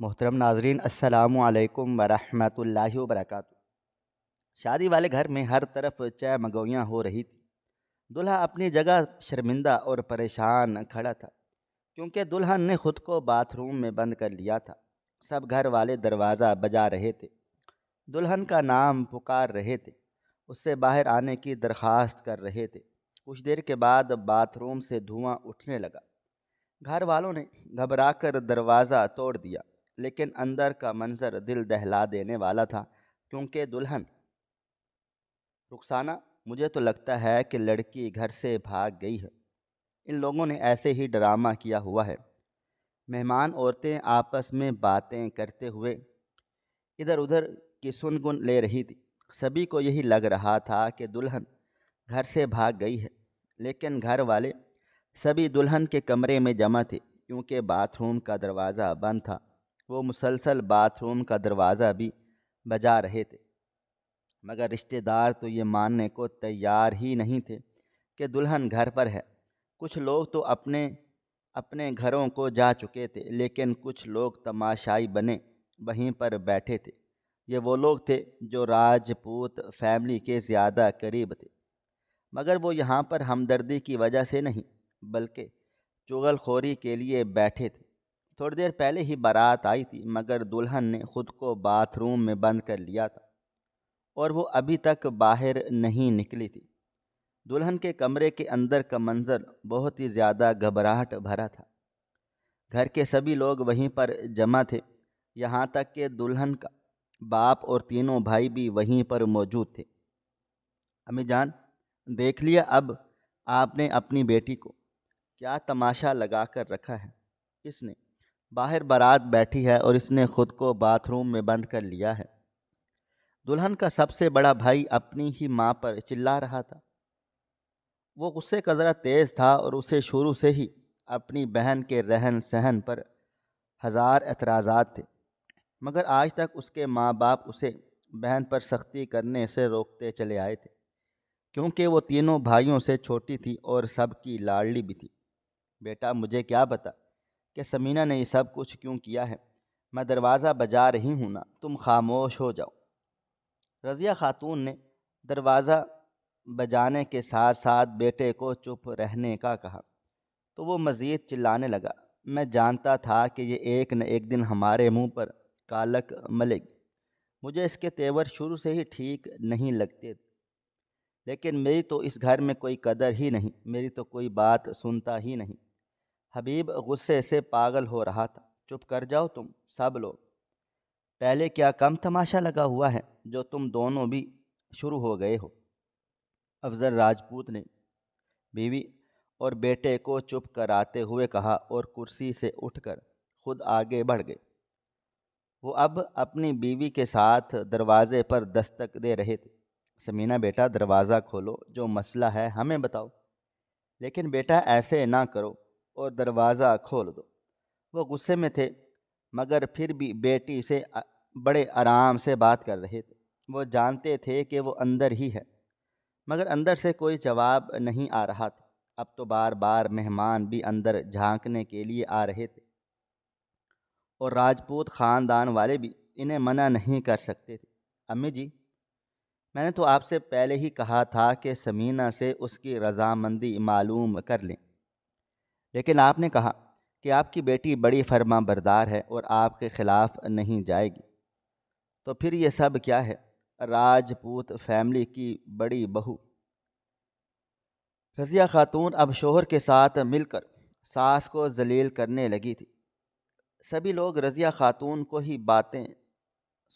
محترم ناظرین، السلام علیکم ورحمۃ اللہ وبرکاتہ۔ شادی والے گھر میں ہر طرف چہ ہو رہی تھی۔ دلہا اپنی جگہ شرمندہ اور پریشان کھڑا تھا، کیونکہ دلہن نے خود کو باتھ روم میں بند کر لیا تھا۔ سب گھر والے دروازہ بجا رہے تھے، دلہن کا نام پکار رہے تھے، اس سے باہر آنے کی درخواست کر رہے تھے۔ کچھ دیر کے بعد باتھ روم سے دھواں اٹھنے لگا۔ گھر والوں نے گھبرا کر دروازہ توڑ دیا، لیکن اندر کا منظر دل دہلا دینے والا تھا، کیونکہ دلہن رخسانہ، مجھے تو لگتا ہے کہ لڑکی گھر سے بھاگ گئی ہے۔ ان لوگوں نے ایسے ہی ڈرامہ کیا ہوا ہے۔ مہمان عورتیں آپس میں باتیں کرتے ہوئے ادھر ادھر کی سنگن لے رہی تھی۔ سبھی کو یہی لگ رہا تھا کہ دلہن گھر سے بھاگ گئی ہے، لیکن گھر والے سبھی دلہن کے کمرے میں جمع تھے، کیونکہ باتھ روم کا دروازہ بند تھا۔ وہ مسلسل باتھ روم کا دروازہ بھی بجا رہے تھے، مگر رشتہ دار تو یہ ماننے کو تیار ہی نہیں تھے کہ دلہن گھر پر ہے۔ کچھ لوگ تو اپنے اپنے گھروں کو جا چکے تھے، لیکن کچھ لوگ تماشائی بنے وہیں پر بیٹھے تھے۔ یہ وہ لوگ تھے جو راجپوت فیملی کے زیادہ قریب تھے، مگر وہ یہاں پر ہمدردی کی وجہ سے نہیں، بلکہ چغل خوری کے لیے بیٹھے تھے۔ تھوڑی دیر پہلے ہی بارات آئی تھی، مگر دلہن نے خود کو باتھ روم میں بند کر لیا تھا اور وہ ابھی تک باہر نہیں نکلی تھی۔ دلہن کے کمرے کے اندر کا منظر بہت ہی زیادہ گھبراہٹ بھرا تھا۔ گھر کے سبھی لوگ وہیں پر جمع تھے، یہاں تک کہ دلہن کا باپ اور تینوں بھائی بھی وہیں پر موجود تھے۔ امی جان، دیکھ لیا اب آپ نے اپنی بیٹی کو؟ کیا تماشا لگا کر رکھا ہے اس نے؟ باہر بارات بیٹھی ہے اور اس نے خود کو باتھ روم میں بند کر لیا ہے۔ دلہن کا سب سے بڑا بھائی اپنی ہی ماں پر چلا رہا تھا۔ وہ غصے کا ذرا تیز تھا اور اسے شروع سے ہی اپنی بہن کے رہن سہن پر ہزار اعتراضات تھے، مگر آج تک اس کے ماں باپ اسے بہن پر سختی کرنے سے روکتے چلے آئے تھے، کیونکہ وہ تینوں بھائیوں سے چھوٹی تھی اور سب کی لاڈلی بھی تھی۔ بیٹا، مجھے کیا پتا کہ سمینہ نے یہ سب کچھ کیوں کیا ہے؟ میں دروازہ بجا رہی ہوں نا، تم خاموش ہو جاؤ۔ رضیہ خاتون نے دروازہ بجانے کے ساتھ ساتھ بیٹے کو چپ رہنے کا کہا، تو وہ مزید چلانے لگا۔ میں جانتا تھا کہ یہ ایک نہ ایک دن ہمارے منہ پر کالک ملے گی۔ مجھے اس کے تیور شروع سے ہی ٹھیک نہیں لگتے، لیکن میری تو اس گھر میں کوئی قدر ہی نہیں، میری تو کوئی بات سنتا ہی نہیں۔ حبیب غصے سے پاگل ہو رہا تھا۔ چپ کر جاؤ تم سب لوگ، پہلے کیا کم تماشا لگا ہوا ہے جو تم دونوں بھی شروع ہو گئے ہو؟ افضل راجپوت نے بیوی اور بیٹے کو چپ کراتے ہوئے کہا اور کرسی سے اٹھ کر خود آگے بڑھ گئے۔ وہ اب اپنی بیوی کے ساتھ دروازے پر دستک دے رہے تھے۔ سمینہ بیٹا، دروازہ کھولو، جو مسئلہ ہے ہمیں بتاؤ۔ لیکن بیٹا ایسے نہ کرو اور دروازہ کھول دو۔ وہ غصے میں تھے، مگر پھر بھی بیٹی سے بڑے آرام سے بات کر رہے تھے۔ وہ جانتے تھے کہ وہ اندر ہی ہے، مگر اندر سے کوئی جواب نہیں آ رہا تھا۔ اب تو بار بار مہمان بھی اندر جھانکنے کے لیے آ رہے تھے، اور راجپوت خاندان والے بھی انہیں منع نہیں کر سکتے تھے۔ امی جی، میں نے تو آپ سے پہلے ہی کہا تھا کہ سمینہ سے اس کی رضامندی معلوم کر لیں، لیکن آپ نے کہا کہ آپ کی بیٹی بڑی فرما بردار ہے اور آپ کے خلاف نہیں جائے گی، تو پھر یہ سب کیا ہے؟ راجپوت فیملی کی بڑی بہو رضیہ خاتون اب شوہر کے ساتھ مل کر ساس کو ذلیل کرنے لگی تھی۔ سبھی لوگ رضیہ خاتون کو ہی باتیں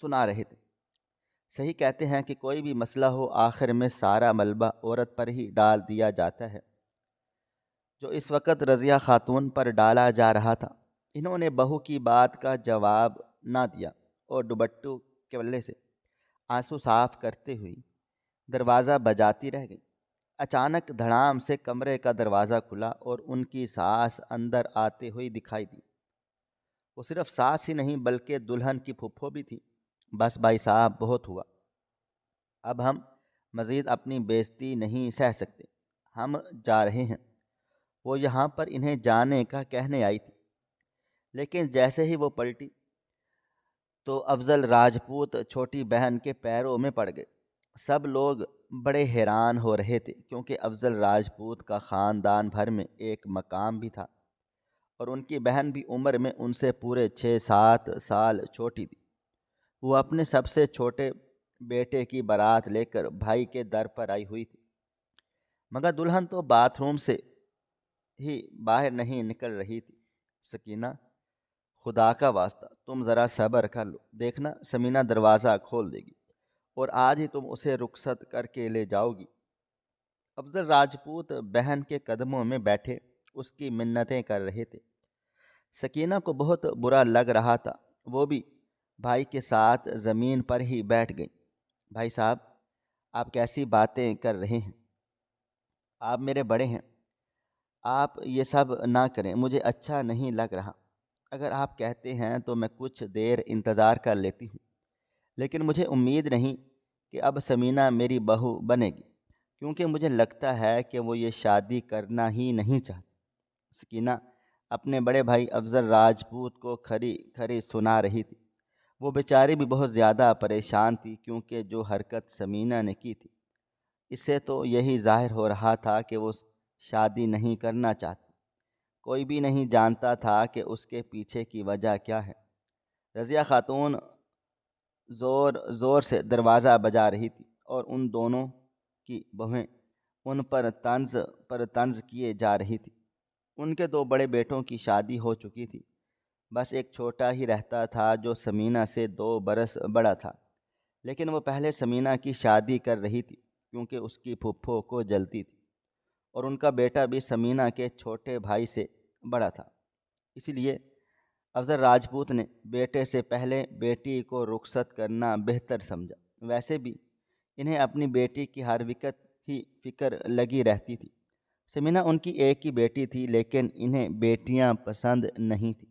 سنا رہے تھے۔ صحیح کہتے ہیں کہ کوئی بھی مسئلہ ہو، آخر میں سارا ملبہ عورت پر ہی ڈال دیا جاتا ہے، جو اس وقت رضیہ خاتون پر ڈالا جا رہا تھا۔ انہوں نے بہو کی بات کا جواب نہ دیا اور دوپٹوں کے بلے سے آنسو صاف کرتے ہوئی دروازہ بجاتی رہ گئی۔ اچانک دھڑام سے کمرے کا دروازہ کھلا اور ان کی ساس اندر آتے ہوئی دکھائی دی۔ وہ صرف ساس ہی نہیں بلکہ دلہن کی پھپھو بھی تھی۔ بس بھائی صاحب، بہت ہوا، اب ہم مزید اپنی بےزتی نہیں سہ سکتے، ہم جا رہے ہیں۔ وہ یہاں پر انہیں جانے کا کہنے آئی تھی، لیکن جیسے ہی وہ پلٹی تو افضل راجپوت چھوٹی بہن کے پیروں میں پڑ گئے۔ سب لوگ بڑے حیران ہو رہے تھے کیونکہ افضل راجپوت کا خاندان بھر میں ایک مقام بھی تھا اور ان کی بہن بھی عمر میں ان سے پورے 6-7 سال چھوٹی تھی۔ وہ اپنے سب سے چھوٹے بیٹے کی بارات لے کر بھائی کے در پر آئی ہوئی تھی، مگر دلہن تو باتھ روم سے ہی باہر نہیں نکل رہی تھی۔ سکینہ، خدا کا واسطہ تم ذرا صبر کر لو، دیکھنا سمینہ دروازہ کھول دے گی اور آج ہی تم اسے رخصت کر کے لے جاؤ گی۔ افضل راجپوت بہن کے قدموں میں بیٹھے اس کی منتیں کر رہے تھے۔ سکینہ کو بہت برا لگ رہا تھا، وہ بھی بھائی کے ساتھ زمین پر ہی بیٹھ گئی۔ بھائی صاحب، آپ کیسی باتیں کر رہے ہیں؟ آپ میرے بڑے ہیں، آپ یہ سب نہ کریں، مجھے اچھا نہیں لگ رہا۔ اگر آپ کہتے ہیں تو میں کچھ دیر انتظار کر لیتی ہوں، لیکن مجھے امید نہیں کہ اب سمینہ میری بہو بنے گی، کیونکہ مجھے لگتا ہے کہ وہ یہ شادی کرنا ہی نہیں چاہتی۔ سکینہ اپنے بڑے بھائی افضل راجپوت کو کھری کھری سنا رہی تھی۔ وہ بیچاری بھی بہت زیادہ پریشان تھی، کیونکہ جو حرکت سمینہ نے کی تھی اس سے تو یہی ظاہر ہو رہا تھا کہ وہ شادی نہیں کرنا چاہتی۔ کوئی بھی نہیں جانتا تھا کہ اس کے پیچھے کی وجہ کیا ہے۔ رضیہ خاتون زور زور سے دروازہ بجا رہی تھی اور ان دونوں کی بہویں ان پر طنز کیے جا رہی تھی۔ ان کے 2 بڑے بیٹوں کی شادی ہو چکی تھی، بس ایک چھوٹا ہی رہتا تھا جو سمینہ سے 2 برس بڑا تھا، لیکن وہ پہلے سمینہ کی شادی کر رہی تھی کیونکہ اس کی پھپھو کو جلتی تھی، اور ان کا بیٹا بھی سمینہ کے چھوٹے بھائی سے بڑا تھا۔ اسی لیے افضل راجپوت نے بیٹے سے پہلے بیٹی کو رخصت کرنا بہتر سمجھا۔ ویسے بھی انہیں اپنی بیٹی کی ہر وقت ہی فکر لگی رہتی تھی۔ سمینہ ان کی ایک ہی بیٹی تھی، لیکن انہیں بیٹیاں پسند نہیں تھیں،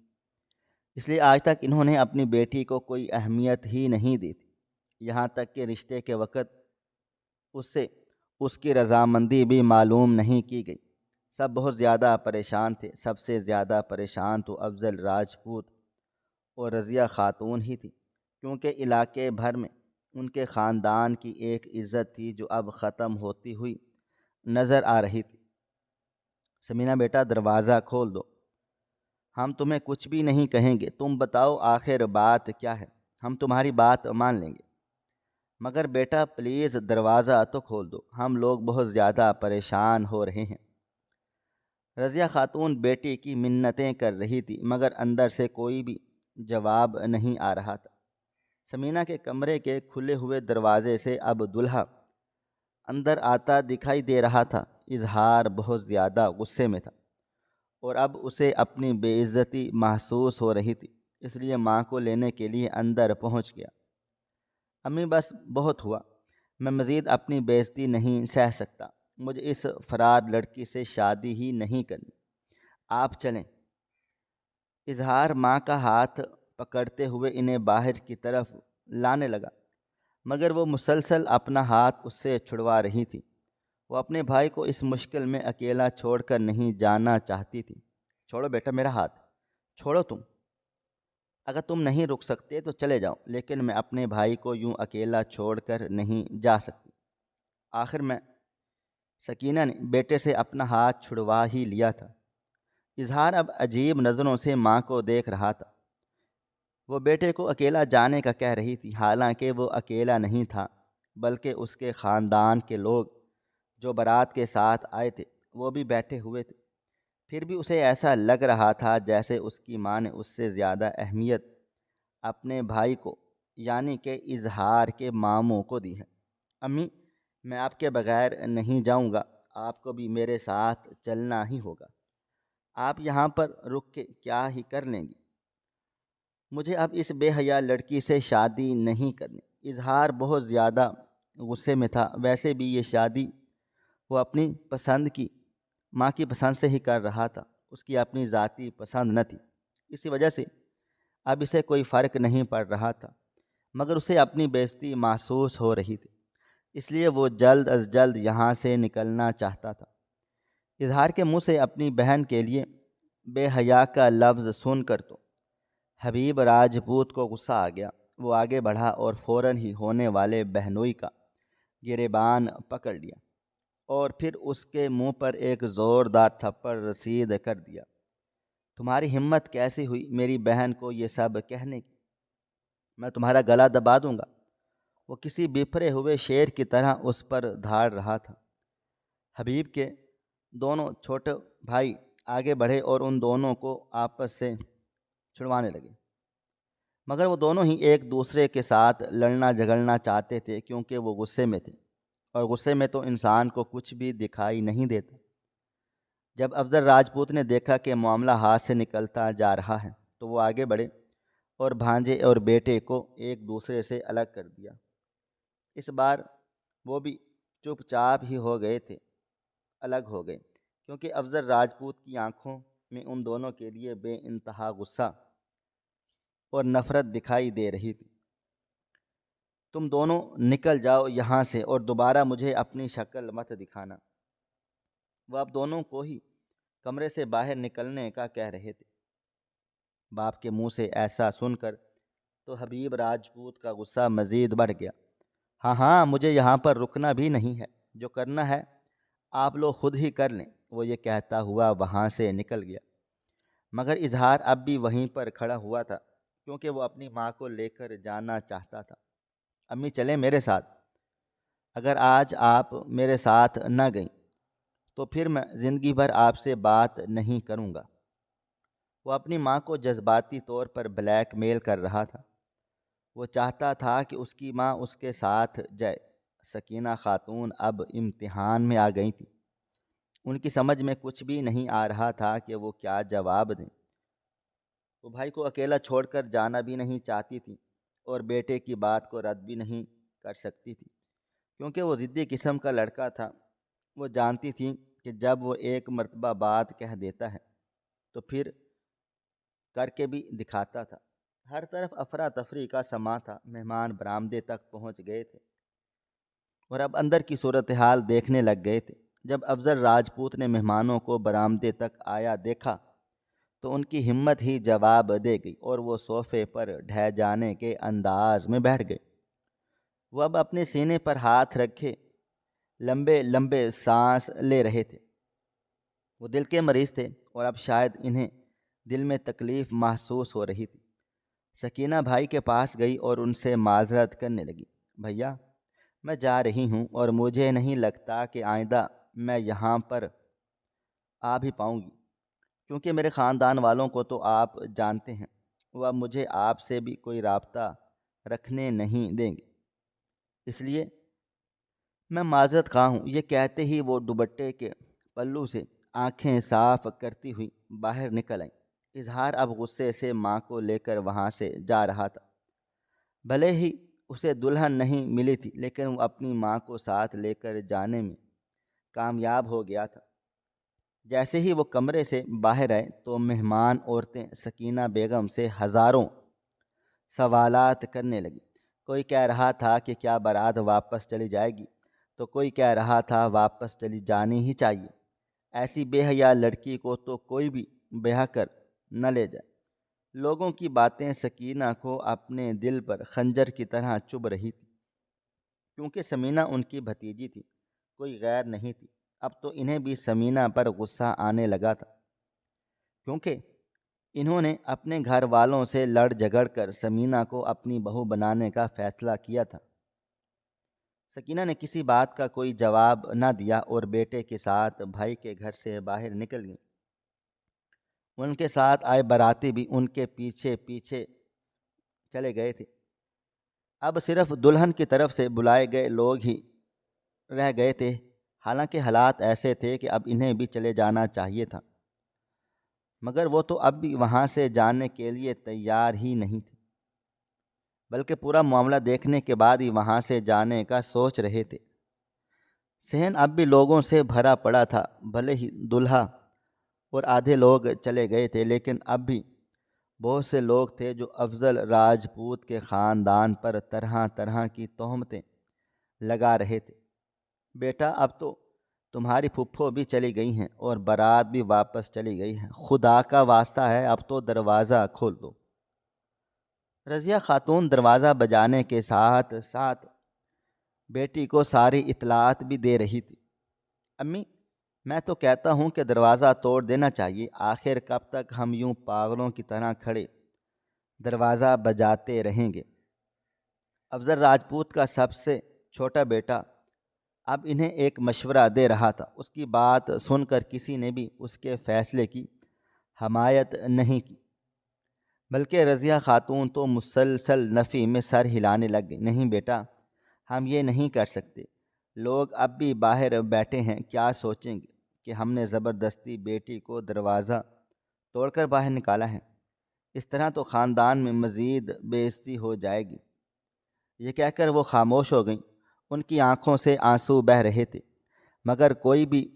اس لیے آج تک انہوں نے اپنی بیٹی کو کوئی اہمیت ہی نہیں دی تھی۔ یہاں تک کہ رشتے کے وقت اس سے اس کی رضامندی بھی معلوم نہیں کی گئی۔ سب بہت زیادہ پریشان تھے۔ سب سے زیادہ پریشان تو افضل راجپوت اور رضیہ خاتون ہی تھی، کیونکہ علاقے بھر میں ان کے خاندان کی ایک عزت تھی جو اب ختم ہوتی ہوئی نظر آ رہی تھی۔ سمینہ بیٹا، دروازہ کھول دو، ہم تمہیں کچھ بھی نہیں کہیں گے، تم بتاؤ آخر بات کیا ہے، ہم تمہاری بات مان لیں گے، مگر بیٹا پلیز دروازہ تو کھول دو، ہم لوگ بہت زیادہ پریشان ہو رہے ہیں۔ رضیہ خاتون بیٹی کی منتیں کر رہی تھی، مگر اندر سے کوئی بھی جواب نہیں آ رہا تھا۔ سمینہ کے کمرے کے کھلے ہوئے دروازے سے اب دلہا اندر آتا دکھائی دے رہا تھا۔ اظہار بہت زیادہ غصے میں تھا اور اب اسے اپنی بے عزتی محسوس ہو رہی تھی، اس لیے ماں کو لینے کے لیے اندر پہنچ گیا۔ امی بس بہت ہوا، میں مزید اپنی بے عزتی نہیں سہ سکتا، مجھے اس فرار لڑکی سے شادی ہی نہیں کرنی، آپ چلیں۔ اظہار ماں کا ہاتھ پکڑتے ہوئے انہیں باہر کی طرف لانے لگا، مگر وہ مسلسل اپنا ہاتھ اس سے چھڑوا رہی تھی۔ وہ اپنے بھائی کو اس مشکل میں اکیلا چھوڑ کر نہیں جانا چاہتی تھی۔ چھوڑو بیٹا میرا ہاتھ، چھوڑو تم، اگر تم نہیں رک سکتے تو چلے جاؤ، لیکن میں اپنے بھائی کو یوں اکیلا چھوڑ کر نہیں جا سکتی۔ آخر میں سکینہ نے بیٹے سے اپنا ہاتھ چھڑوا ہی لیا تھا۔ اظہار اب عجیب نظروں سے ماں کو دیکھ رہا تھا۔ وہ بیٹے کو اکیلا جانے کا کہہ رہی تھی، حالانکہ وہ اکیلا نہیں تھا، بلکہ اس کے خاندان کے لوگ جو بارات کے ساتھ آئے تھے وہ بھی بیٹھے ہوئے تھے۔ پھر بھی اسے ایسا لگ رہا تھا جیسے اس کی ماں نے اس سے زیادہ اہمیت اپنے بھائی کو یعنی کہ اظہار کے ماموں کو دی ہے۔ امی، میں آپ کے بغیر نہیں جاؤں گا، آپ کو بھی میرے ساتھ چلنا ہی ہوگا، آپ یہاں پر رک کے کیا ہی کر لیں گی؟ مجھے اب اس بے حیا لڑکی سے شادی نہیں کرنی۔ اظہار بہت زیادہ غصے میں تھا۔ ویسے بھی یہ شادی وہ اپنی پسند کی ماں کی پسند سے ہی کر رہا تھا، اس کی اپنی ذاتی پسند نہ تھی، اسی وجہ سے اب اسے کوئی فرق نہیں پڑ رہا تھا، مگر اسے اپنی بے عزتی محسوس ہو رہی تھی، اس لیے وہ جلد از جلد یہاں سے نکلنا چاہتا تھا۔ اظہار کے منہ سے اپنی بہن کے لیے بے حیا کا لفظ سن کر تو حبیب راجپوت کو غصہ آ گیا۔ وہ آگے بڑھا اور فوراً ہی ہونے والے بہنوئی کا گریبان پکڑ لیا اور پھر اس کے منہ پر ایک زوردار تھپڑ رسید کر دیا۔ تمہاری ہمت کیسی ہوئی میری بہن کو یہ سب کہنے کی؟ میں تمہارا گلا دبا دوں گا۔ وہ کسی بپھرے ہوئے شیر کی طرح اس پر دھاڑ رہا تھا۔ حبیب کے دونوں چھوٹے بھائی آگے بڑھے اور ان دونوں کو آپس سے چھڑوانے لگے، مگر وہ دونوں ہی ایک دوسرے کے ساتھ لڑنا جھگڑنا چاہتے تھے، کیونکہ وہ غصے میں تھے، اور غصے میں تو انسان کو کچھ بھی دکھائی نہیں دیتا۔ جب افضل راجپوت نے دیکھا کہ معاملہ ہاتھ سے نکلتا جا رہا ہے تو وہ آگے بڑھے اور بھانجے اور بیٹے کو ایک دوسرے سے الگ کر دیا۔ اس بار وہ بھی چپ چاپ ہی ہو گئے تھے، الگ ہو گئے، کیونکہ افضل راجپوت کی آنکھوں میں ان دونوں کے لیے بے انتہا غصہ اور نفرت دکھائی دے رہی تھی۔ تم دونوں نکل جاؤ یہاں سے اور دوبارہ مجھے اپنی شکل مت دکھانا۔ وہ اب دونوں کو ہی کمرے سے باہر نکلنے کا کہہ رہے تھے۔ باپ کے منہ سے ایسا سن کر تو حبیب راجپوت کا غصہ مزید بڑھ گیا۔ ہاں ہاں، مجھے یہاں پر رکنا بھی نہیں ہے، جو کرنا ہے آپ لوگ خود ہی کر لیں، وہ یہ کہتا ہوا وہاں سے نکل گیا۔ مگر اظہار اب بھی وہیں پر کھڑا ہوا تھا، کیونکہ وہ اپنی ماں کو لے کر جانا چاہتا تھا۔ امی چلیں میرے ساتھ، اگر آج آپ میرے ساتھ نہ گئیں تو پھر میں زندگی بھر آپ سے بات نہیں کروں گا۔ وہ اپنی ماں کو جذباتی طور پر بلیک میل کر رہا تھا۔ وہ چاہتا تھا کہ اس کی ماں اس کے ساتھ جائے۔ سکینہ خاتون اب امتحان میں آ گئی تھیں۔ ان کی سمجھ میں کچھ بھی نہیں آ رہا تھا کہ وہ کیا جواب دیں۔ وہ بھائی کو اکیلا چھوڑ کر جانا بھی نہیں چاہتی تھی اور بیٹے کی بات کو رد بھی نہیں کر سکتی تھی، کیونکہ وہ ضدی قسم کا لڑکا تھا۔ وہ جانتی تھی کہ جب وہ ایک مرتبہ بات کہہ دیتا ہے تو پھر کر کے بھی دکھاتا تھا۔ ہر طرف افراتفری کا سماں تھا۔ مہمان برآمدے تک پہنچ گئے تھے اور اب اندر کی صورتحال دیکھنے لگ گئے تھے۔ جب افضل راجپوت نے مہمانوں کو برآمدے تک آیا دیکھا تو ان کی ہمت ہی جواب دے گئی اور وہ صوفے پر ڈھہ جانے کے انداز میں بیٹھ گئے۔ وہ اب اپنے سینے پر ہاتھ رکھے لمبے لمبے سانس لے رہے تھے۔ وہ دل کے مریض تھے اور اب شاید انہیں دل میں تکلیف محسوس ہو رہی تھی۔ سکینہ بھائی کے پاس گئی اور ان سے معذرت کرنے لگی۔ بھیا، میں جا رہی ہوں اور مجھے نہیں لگتا کہ آئندہ میں یہاں پر آ بھی پاؤں گی، کیونکہ میرے خاندان والوں کو تو آپ جانتے ہیں، وہ اب مجھے آپ سے بھی کوئی رابطہ رکھنے نہیں دیں گے، اس لیے میں معذرت خواہ ہوں۔ یہ کہتے ہی وہ دوپٹے کے پلو سے آنکھیں صاف کرتی ہوئی باہر نکل آئیں۔ اظہار اب غصے سے ماں کو لے کر وہاں سے جا رہا تھا۔ بھلے ہی اسے دلہن نہیں ملی تھی، لیکن وہ اپنی ماں کو ساتھ لے کر جانے میں کامیاب ہو گیا تھا۔ جیسے ہی وہ کمرے سے باہر آئے تو مہمان عورتیں سکینہ بیگم سے ہزاروں سوالات کرنے لگی۔ کوئی کہہ رہا تھا کہ کیا بارات واپس چلی جائے گی، تو کوئی کہہ رہا تھا واپس چلی جانی ہی چاہیے، ایسی بے حیا لڑکی کو تو کوئی بھی بیاہ کر نہ لے جائے۔ لوگوں کی باتیں سکینہ کو اپنے دل پر خنجر کی طرح چبھ رہی تھی، کیونکہ سمینہ ان کی بھتیجی تھی، کوئی غیر نہیں تھی۔ اب تو انہیں بھی سمینہ پر غصہ آنے لگا تھا، کیونکہ انہوں نے اپنے گھر والوں سے لڑ جھگڑ کر سمینہ کو اپنی بہو بنانے کا فیصلہ کیا تھا۔ سکینہ نے کسی بات کا کوئی جواب نہ دیا اور بیٹے کے ساتھ بھائی کے گھر سے باہر نکل گئی۔ ان کے ساتھ آئے باراتی بھی ان کے پیچھے پیچھے چلے گئے تھے۔ اب صرف دلہن کی طرف سے بلائے گئے لوگ ہی رہ گئے تھے، حالانکہ حالات ایسے تھے کہ اب انہیں بھی چلے جانا چاہیے تھا، مگر وہ تو اب بھی وہاں سے جانے کے لیے تیار ہی نہیں تھے، بلکہ پورا معاملہ دیکھنے کے بعد ہی وہاں سے جانے کا سوچ رہے تھے۔ صحن اب بھی لوگوں سے بھرا پڑا تھا۔ بھلے ہی دلہا اور آدھے لوگ چلے گئے تھے، لیکن اب بھی بہت سے لوگ تھے جو افضل راجپوت کے خاندان پر طرح طرح کی تہمتیں لگا رہے تھے۔ بیٹا، اب تو تمہاری پھپھو بھی چلی گئی ہیں اور بارات بھی واپس چلی گئی ہے، خدا کا واسطہ ہے اب تو دروازہ کھول دو۔ رضیہ خاتون دروازہ بجانے کے ساتھ ساتھ بیٹی کو ساری اطلاعات بھی دے رہی تھی۔ امی، میں تو کہتا ہوں کہ دروازہ توڑ دینا چاہیے، آخر کب تک ہم یوں پاگلوں کی طرح کھڑے دروازہ بجاتے رہیں گے؟ افضل راجپوت کا سب سے چھوٹا بیٹا اب انہیں ایک مشورہ دے رہا تھا۔ اس کی بات سن کر کسی نے بھی اس کے فیصلے کی حمایت نہیں کی، بلکہ رضیہ خاتون تو مسلسل نفی میں سر ہلانے لگ گئی۔ نہیں بیٹا، ہم یہ نہیں کر سکتے، لوگ اب بھی باہر بیٹھے ہیں، کیا سوچیں گے کہ ہم نے زبردستی بیٹی کو دروازہ توڑ کر باہر نکالا ہے؟ اس طرح تو خاندان میں مزید بے عزتی ہو جائے گی۔ یہ کہہ کر وہ خاموش ہو گئیں۔ ان کی آنکھوں سے آنسو بہہ رہے تھے، مگر کوئی بھی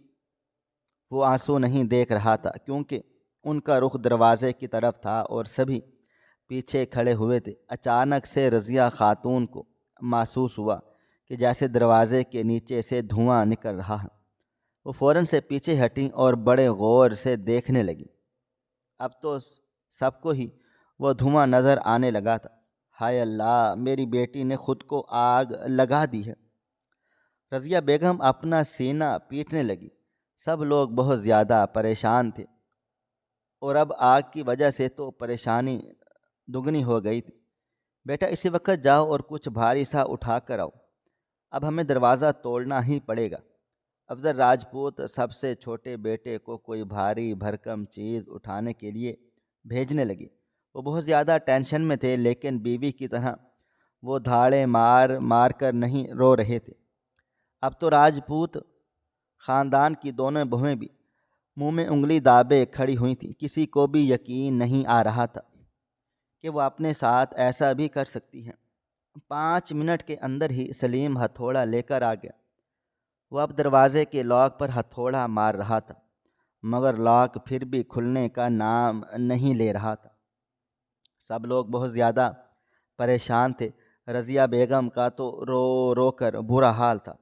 وہ آنسو نہیں دیکھ رہا تھا، کیونکہ ان کا رخ دروازے کی طرف تھا اور سبھی پیچھے کھڑے ہوئے تھے۔ اچانک سے رضیہ خاتون کو محسوس ہوا کہ جیسے دروازے کے نیچے سے دھواں نکل رہا ہے۔ وہ فوراً سے پیچھے ہٹیں اور بڑے غور سے دیکھنے لگیں۔ اب تو سب کو ہی وہ دھواں نظر آنے لگا تھا۔ ہائے اللہ، میری بیٹی نے خود کو آگ لگا دی ہے۔ رضیہ بیگم اپنا سینہ پیٹنے لگی۔ سب لوگ بہت زیادہ پریشان تھے، اور اب آگ کی وجہ سے تو پریشانی دگنی ہو گئی تھی۔ بیٹا، اسی وقت جاؤ اور کچھ بھاری سا اٹھا کر آؤ، اب ہمیں دروازہ توڑنا ہی پڑے گا۔ افضل راجپوت سب سے چھوٹے بیٹے کو کوئی بھاری بھرکم چیز اٹھانے کے لیے بھیجنے لگے۔ وہ بہت زیادہ ٹینشن میں تھے، لیکن بیوی کی طرح وہ دھاڑے مار مار کر نہیں رو رہے تھے۔ اب تو راجپوت خاندان کی دونوں بہویں بھی منہ میں انگلی دابے کھڑی ہوئی تھیں۔ کسی کو بھی یقین نہیں آ رہا تھا کہ وہ اپنے ساتھ ایسا بھی کر سکتی ہیں۔ 5 منٹ کے اندر ہی سلیم ہتھوڑا لے کر آ گیا۔ وہ اب دروازے کے لاک پر ہتھوڑا مار رہا تھا، مگر لاک پھر بھی کھلنے کا نام نہیں لے رہا تھا۔ سب لوگ بہت زیادہ پریشان تھے۔ رضیہ بیگم کا تو رو رو کر برا حال تھا۔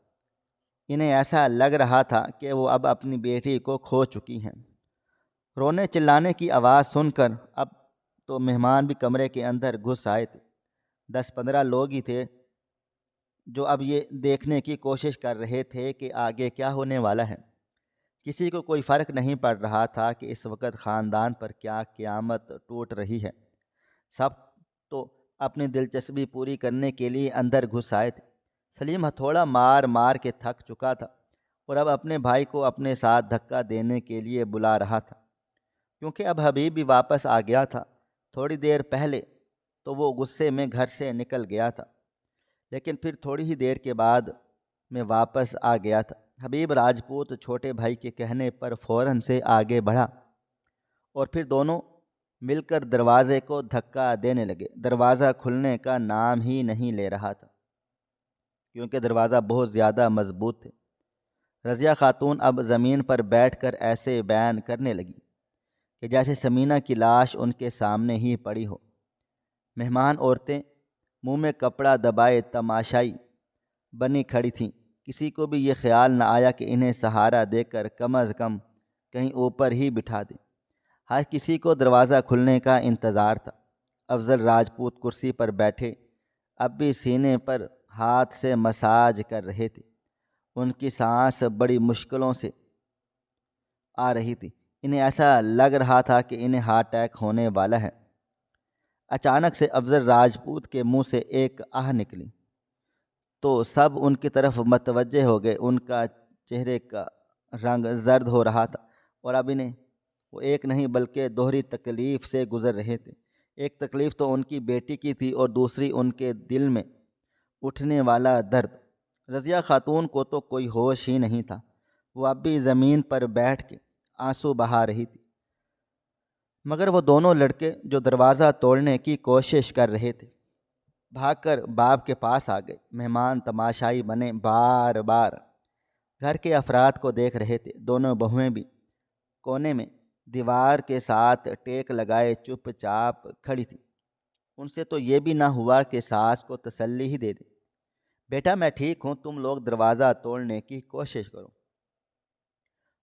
انہیں ایسا لگ رہا تھا کہ وہ اب اپنی بیٹی کو کھو چکی ہیں۔ رونے چلانے کی آواز سن کر اب تو مہمان بھی کمرے کے اندر گھس آئے تھے۔ 10-15 لوگ ہی تھے جو اب یہ دیکھنے کی کوشش کر رہے تھے کہ آگے کیا ہونے والا ہے۔ کسی کو کوئی فرق نہیں پڑ رہا تھا کہ اس وقت خاندان پر کیا قیامت ٹوٹ رہی ہے۔ سب تو اپنی دلچسپی پوری کرنے کے لیے اندر گھس آئے تھے۔ سلیم ہتھوڑا مار مار کے تھک چکا تھا اور اب اپنے بھائی کو اپنے ساتھ دھکا دینے کے لیے بلا رہا تھا، کیونکہ اب حبیب بھی واپس آ گیا تھا۔ تھوڑی دیر پہلے تو وہ غصے میں گھر سے نکل گیا تھا، لیکن پھر تھوڑی ہی دیر کے بعد میں واپس آ گیا تھا۔ حبیب راجپوت چھوٹے بھائی کے کہنے پر فوراً سے آگے بڑھا اور پھر دونوں مل کر دروازے کو دھکا دینے لگے۔ دروازہ کھلنے کا نام ہی نہیں لے رہا تھا، کیونکہ دروازہ بہت زیادہ مضبوط تھے۔ رضیہ خاتون اب زمین پر بیٹھ کر ایسے بیان کرنے لگی کہ جیسے ثمینہ کی لاش ان کے سامنے ہی پڑی ہو۔ مہمان عورتیں منہ میں کپڑا دبائے تماشائی بنی کھڑی تھیں۔ کسی کو بھی یہ خیال نہ آیا کہ انہیں سہارا دے کر کم از کم کہیں اوپر ہی بٹھا دیں۔ ہر کسی کو دروازہ کھلنے کا انتظار تھا۔ افضل راجپوت کرسی پر بیٹھے اب بھی سینے پر ہاتھ سے مساج کر رہے تھے۔ ان کی سانس بڑی مشکلوں سے آ رہی تھی۔ انہیں ایسا لگ رہا تھا کہ انہیں ہارٹ اٹیک ہونے والا ہے۔ اچانک سے افضل راجپوت کے منہ سے ایک آہ نکلی تو سب ان کی طرف متوجہ ہو گئے۔ ان کا چہرے کا رنگ زرد ہو رہا تھا اور اب انہیں وہ ایک نہیں بلکہ دوہری تکلیف سے گزر رہے تھے۔ ایک تکلیف تو ان کی بیٹی کی تھی اور دوسری ان کے دل میں اٹھنے والا درد۔ رضیہ خاتون کو تو کوئی ہوش ہی نہیں تھا۔ وہ اب بھی زمین پر بیٹھ کے آنسو بہا رہی تھی، مگر وہ دونوں لڑکے جو دروازہ توڑنے کی کوشش کر رہے تھے بھاگ کر باپ کے پاس آ گئے۔ مہمان تماشائی بنے بار بار گھر کے افراد کو دیکھ رہے تھے۔ دونوں بہویں بھی کونے میں دیوار کے ساتھ ٹیک لگائے چپ چاپ کھڑی تھی۔ ان سے تو یہ بھی نہ ہوا کہ ساس کو تسلی ہی دے دیں۔ بیٹا، میں ٹھیک ہوں، تم لوگ دروازہ توڑنے کی کوشش کرو۔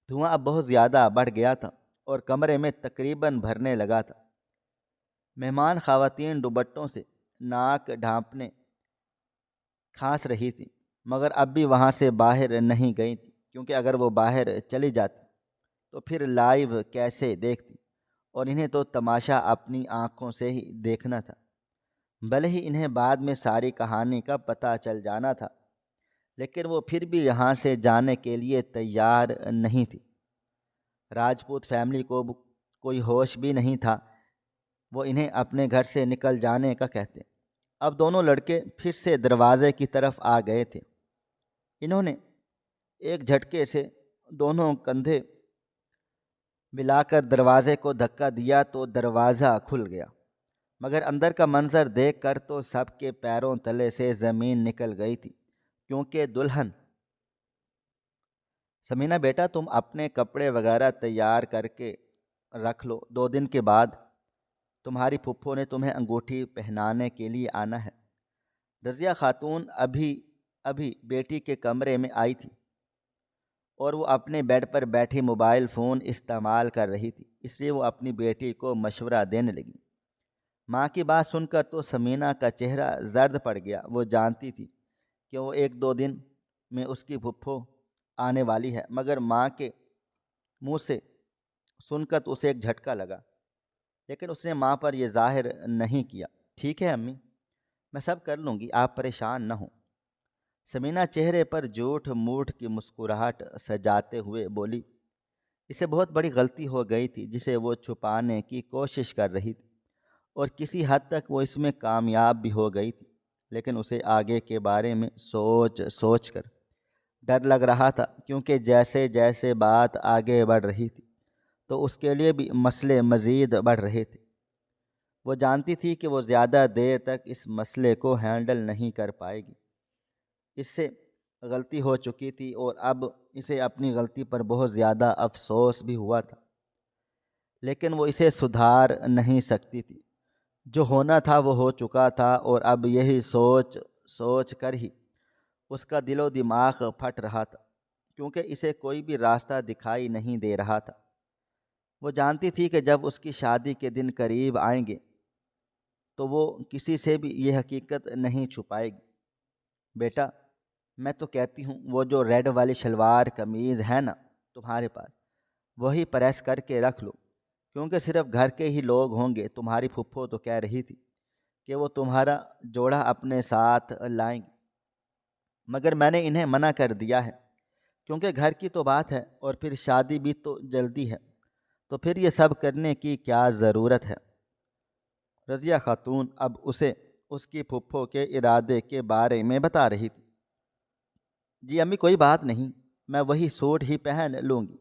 دھواں اب بہت زیادہ بڑھ گیا تھا اور کمرے میں تقریباً بھرنے لگا تھا۔ مہمان خواتین دوپٹوں سے ناک ڈھانپنے کھانس رہی تھی، مگر اب بھی وہاں سے باہر نہیں گئی تھی، کیونکہ اگر وہ باہر چلی جاتی تو پھر لائیو کیسے دیکھتی، اور انہیں تو تماشا اپنی آنکھوں سے ہی دیکھنا تھا، بھلے ہی انہیں بعد میں ساری کہانی کا پتہ چل جانا تھا، لیکن وہ پھر بھی یہاں سے جانے کے لیے تیار نہیں تھی۔ راجپوت فیملی کو کوئی ہوش بھی نہیں تھا، وہ انہیں اپنے گھر سے نکل جانے کا کہتے۔ اب دونوں لڑکے پھر سے دروازے کی طرف آ گئے تھے۔ انہوں نے ایک جھٹکے سے دونوں کندھے ملا کر دروازے کو دھکا دیا تو دروازہ کھل گیا، مگر اندر کا منظر دیکھ کر تو سب کے پیروں تلے سے زمین نکل گئی تھی، کیونکہ دلہن سمینا بیٹا تم اپنے کپڑے وغیرہ تیار کر کے رکھ لو، 2 دن کے بعد تمہاری پھپھو نے تمہیں انگوٹھی پہنانے کے لیے آنا ہے۔ رضیہ خاتون ابھی بیٹی کے کمرے میں آئی تھی اور وہ اپنے بیڈ پر بیٹھی موبائل فون استعمال کر رہی تھی، اس لیے وہ اپنی بیٹی کو مشورہ دینے لگی۔ ماں کی بات سن کر تو سمینا کا چہرہ زرد پڑ گیا۔ وہ جانتی تھی کہ وہ 1-2 دن میں اس کی پھپھو آنے والی ہے، مگر ماں کے منہ سے سن کر تو اسے ایک جھٹکا لگا، لیکن اس نے ماں پر یہ ظاہر نہیں کیا۔ ٹھیک ہے امی، میں سب کر لوں گی، آپ پریشان نہ ہوں۔ سمینا چہرے پر جھوٹ موٹ کی مسکراہٹ سجاتے ہوئے بولی۔ اسے بہت بڑی غلطی ہو گئی تھی جسے وہ چھپانے کی کوشش کر رہی تھی، اور کسی حد تک وہ اس میں کامیاب بھی ہو گئی تھی، لیکن اسے آگے کے بارے میں سوچ کر ڈر لگ رہا تھا، کیونکہ جیسے جیسے بات آگے بڑھ رہی تھی تو اس کے لیے بھی مسئلے مزید بڑھ رہے تھے۔ وہ جانتی تھی کہ وہ زیادہ دیر تک اس مسئلے کو ہینڈل نہیں کر پائے گی۔ اس سے غلطی ہو چکی تھی اور اب اسے اپنی غلطی پر بہت زیادہ افسوس بھی ہوا تھا، لیکن وہ اسے سدھار نہیں سکتی تھی۔ جو ہونا تھا وہ ہو چکا تھا، اور اب یہی سوچ کر ہی اس کا دل و دماغ پھٹ رہا تھا، کیونکہ اسے کوئی بھی راستہ دکھائی نہیں دے رہا تھا۔ وہ جانتی تھی کہ جب اس کی شادی کے دن قریب آئیں گے تو وہ کسی سے بھی یہ حقیقت نہیں چھپائے گی۔ بیٹا، میں تو کہتی ہوں وہ جو ریڈ والی شلوار قمیض ہے نا تمہارے پاس، وہی پریس کر کے رکھ لو، کیونکہ صرف گھر کے ہی لوگ ہوں گے۔ تمہاری پھپھو تو کہہ رہی تھی کہ وہ تمہارا جوڑا اپنے ساتھ لائیں گی، مگر میں نے انہیں منع کر دیا ہے، کیونکہ گھر کی تو بات ہے، اور پھر شادی بھی تو جلدی ہے، تو پھر یہ سب کرنے کی کیا ضرورت ہے۔ رضیہ خاتون اب اسے اس کی پھپھو کے ارادے کے بارے میں بتا رہی تھی۔ جی امی، کوئی بات نہیں، میں وہی سوٹ ہی پہن لوں گی،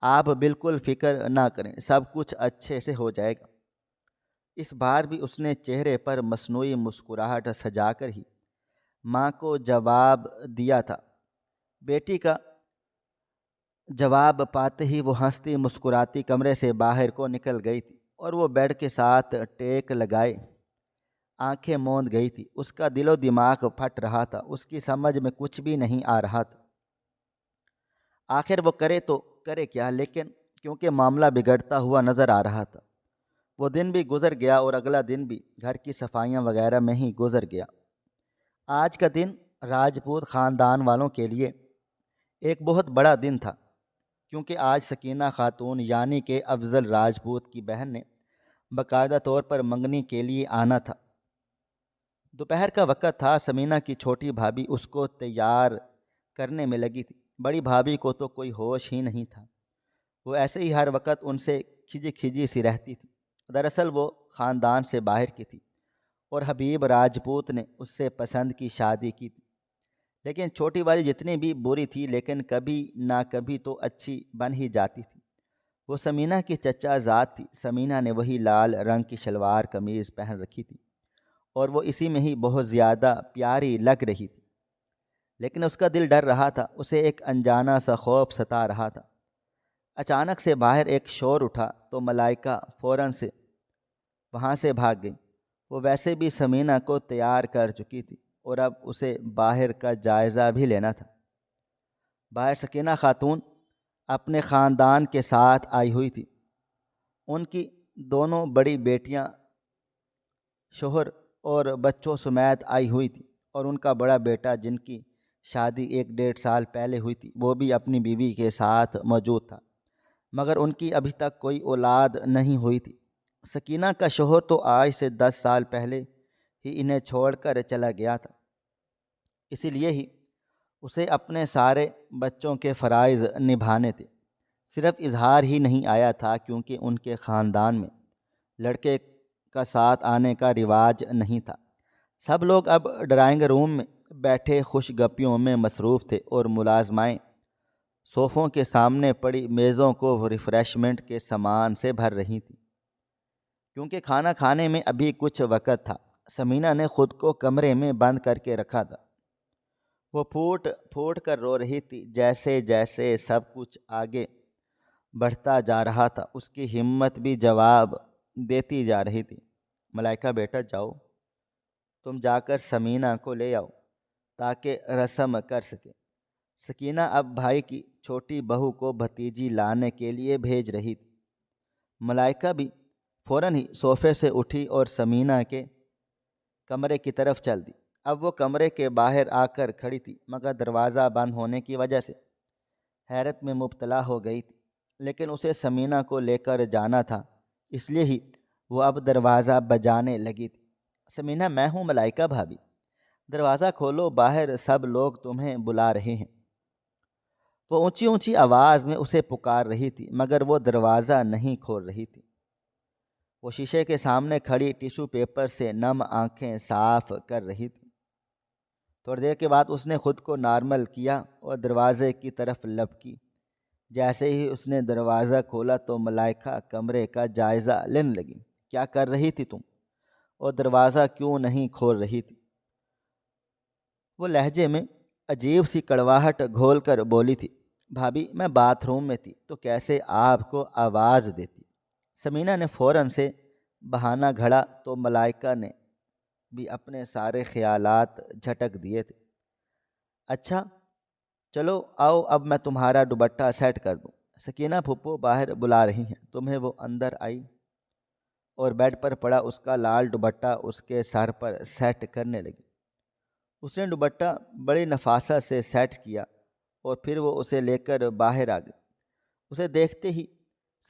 آپ بالکل فکر نہ کریں، سب کچھ اچھے سے ہو جائے گا۔ اس بار بھی اس نے چہرے پر مصنوعی مسکراہٹ سجا کر ہی ماں کو جواب دیا تھا۔ بیٹی کا جواب پاتے ہی وہ ہنستی مسکراتی کمرے سے باہر کو نکل گئی تھی، اور وہ بیڈ کے ساتھ ٹیک لگائے آنکھیں موند گئی تھی۔ اس کا دل و دماغ پھٹ رہا تھا، اس کی سمجھ میں کچھ بھی نہیں آ رہا تھا، آخر وہ کرے تو کرے کیا، لیکن کیونکہ معاملہ بگڑتا ہوا نظر آ رہا تھا۔ وہ دن بھی گزر گیا اور اگلا دن بھی گھر کی صفائیاں وغیرہ میں ہی گزر گیا۔ آج کا دن راجپوت خاندان والوں کے لیے ایک بہت بڑا دن تھا، کیونکہ آج سکینہ خاتون یعنی کہ افضل راجپوت کی بہن نے باقاعدہ طور پر منگنی کے لیے آنا تھا۔ دوپہر کا وقت تھا، سمینا کی چھوٹی بھابھی اس کو تیار کرنے میں لگی تھی۔ بڑی بھابھی کو تو کوئی ہوش ہی نہیں تھا، وہ ایسے ہی ہر وقت ان سے کھجی سی رہتی تھی۔ دراصل وہ خاندان سے باہر کی تھی اور حبیب راجپوت نے اس سے پسند کی شادی کی تھی، لیکن چھوٹی والی جتنی بھی بری تھی لیکن کبھی نہ کبھی تو اچھی بن ہی جاتی تھی۔ وہ سمینا کی چچا ذات تھی۔ سمینا نے وہی لال رنگ کی شلوار قمیض پہن رکھی تھی اور وہ اسی میں ہی بہت زیادہ پیاری لگ رہی تھی، لیکن اس کا دل ڈر رہا تھا، اسے ایک انجانا سا خوف ستا رہا تھا۔ اچانک سے باہر ایک شور اٹھا تو ملائکہ فوراً سے وہاں سے بھاگ گئی۔ وہ ویسے بھی سمینا کو تیار کر چکی تھی اور اب اسے باہر کا جائزہ بھی لینا تھا۔ باہر سکینہ خاتون اپنے خاندان کے ساتھ آئی ہوئی تھی۔ ان کی دونوں بڑی بیٹیاں، شوہر اور بچوں سمیت آئی ہوئی تھی، اور ان کا بڑا بیٹا جن کی شادی 1 ڈیڑھ سال پہلے ہوئی تھی وہ بھی اپنی بیوی کے ساتھ موجود تھا، مگر ان کی ابھی تک کوئی اولاد نہیں ہوئی تھی۔ سکینہ کا شوہر تو آج سے 10 سال پہلے ہی انہیں چھوڑ کر چلا گیا تھا، اسی لیے ہی اسے اپنے سارے بچوں کے فرائض نبھانے تھے۔ صرف اظہار ہی نہیں آیا تھا کیونکہ ان کے خاندان میں لڑکے کا ساتھ آنے کا رواج نہیں تھا۔ سب لوگ اب ڈرائنگ روم میں بیٹھے خوش گپیوں میں مصروف تھے، اور ملازمائیں صوفوں کے سامنے پڑی میزوں کو ریفریشمنٹ کے سامان سے بھر رہی تھیں۔ کیونکہ کھانا کھانے میں ابھی کچھ وقت تھا، سمینہ نے خود کو کمرے میں بند کر کے رکھا تھا۔ وہ پھوٹ پھوٹ کر رو رہی تھی۔ جیسے جیسے سب کچھ آگے بڑھتا جا رہا تھا اس کی ہمت بھی جواب دیتی جا رہی تھی۔ ملائکہ بیٹا جاؤ، تم جا کر سمینہ کو لے آؤ تاکہ رسم کر سکے۔ سکینہ اب بھائی کی چھوٹی بہو کو بھتیجی لانے کے لیے بھیج رہی تھی۔ ملائکہ بھی فوراً ہی صوفے سے اٹھی اور سمینہ کے کمرے کی طرف چل دی۔ اب وہ کمرے کے باہر آ کر کھڑی تھی، مگر دروازہ بند ہونے کی وجہ سے حیرت میں مبتلا ہو گئی تھی۔ لیکن اسے سمینہ کو لے کر جانا تھا، اس لیے ہی وہ اب دروازہ بجانے لگی تھی۔ سمینہ، میں ہوں ملائکہ بھابھی، دروازہ کھولو، باہر سب لوگ تمہیں بلا رہے ہیں۔ وہ اونچی اونچی آواز میں اسے پکار رہی تھی، مگر وہ دروازہ نہیں کھول رہی تھی۔ وہ شیشے کے سامنے کھڑی ٹیشو پیپر سے نم آنکھیں صاف کر رہی تھی۔ تھوڑی دیر کے بعد اس نے خود کو نارمل کیا اور دروازے کی طرف لپکی۔ جیسے ہی اس نے دروازہ کھولا تو ملائکہ کمرے کا جائزہ لینے لگی۔ کیا کر رہی تھی تم؟ اور دروازہ کیوں نہیں کھول رہی تھی؟ وہ لہجے میں عجیب سی کڑواہٹ گھول کر بولی تھی۔ بھابھی، میں باتھ روم میں تھی تو کیسے آپ کو آواز دیتی؟ سمینہ نے فوراً سے بہانہ گھڑا تو ملائکہ نے بھی اپنے سارے خیالات جھٹک دیے تھے۔ اچھا چلو آؤ، اب میں تمہارا دوپٹہ سیٹ کر دوں۔ سکینہ پھپھو باہر بلا رہی ہیں تمہیں۔ وہ اندر آئی اور بیڈ پر پڑا اس کا لال دوپٹہ اس کے سر پر سیٹ کرنے لگی۔ اس نے دوپٹہ بڑی نفاست سے سیٹ کیا اور پھر وہ اسے لے کر باہر آ گئی۔ اسے دیکھتے ہی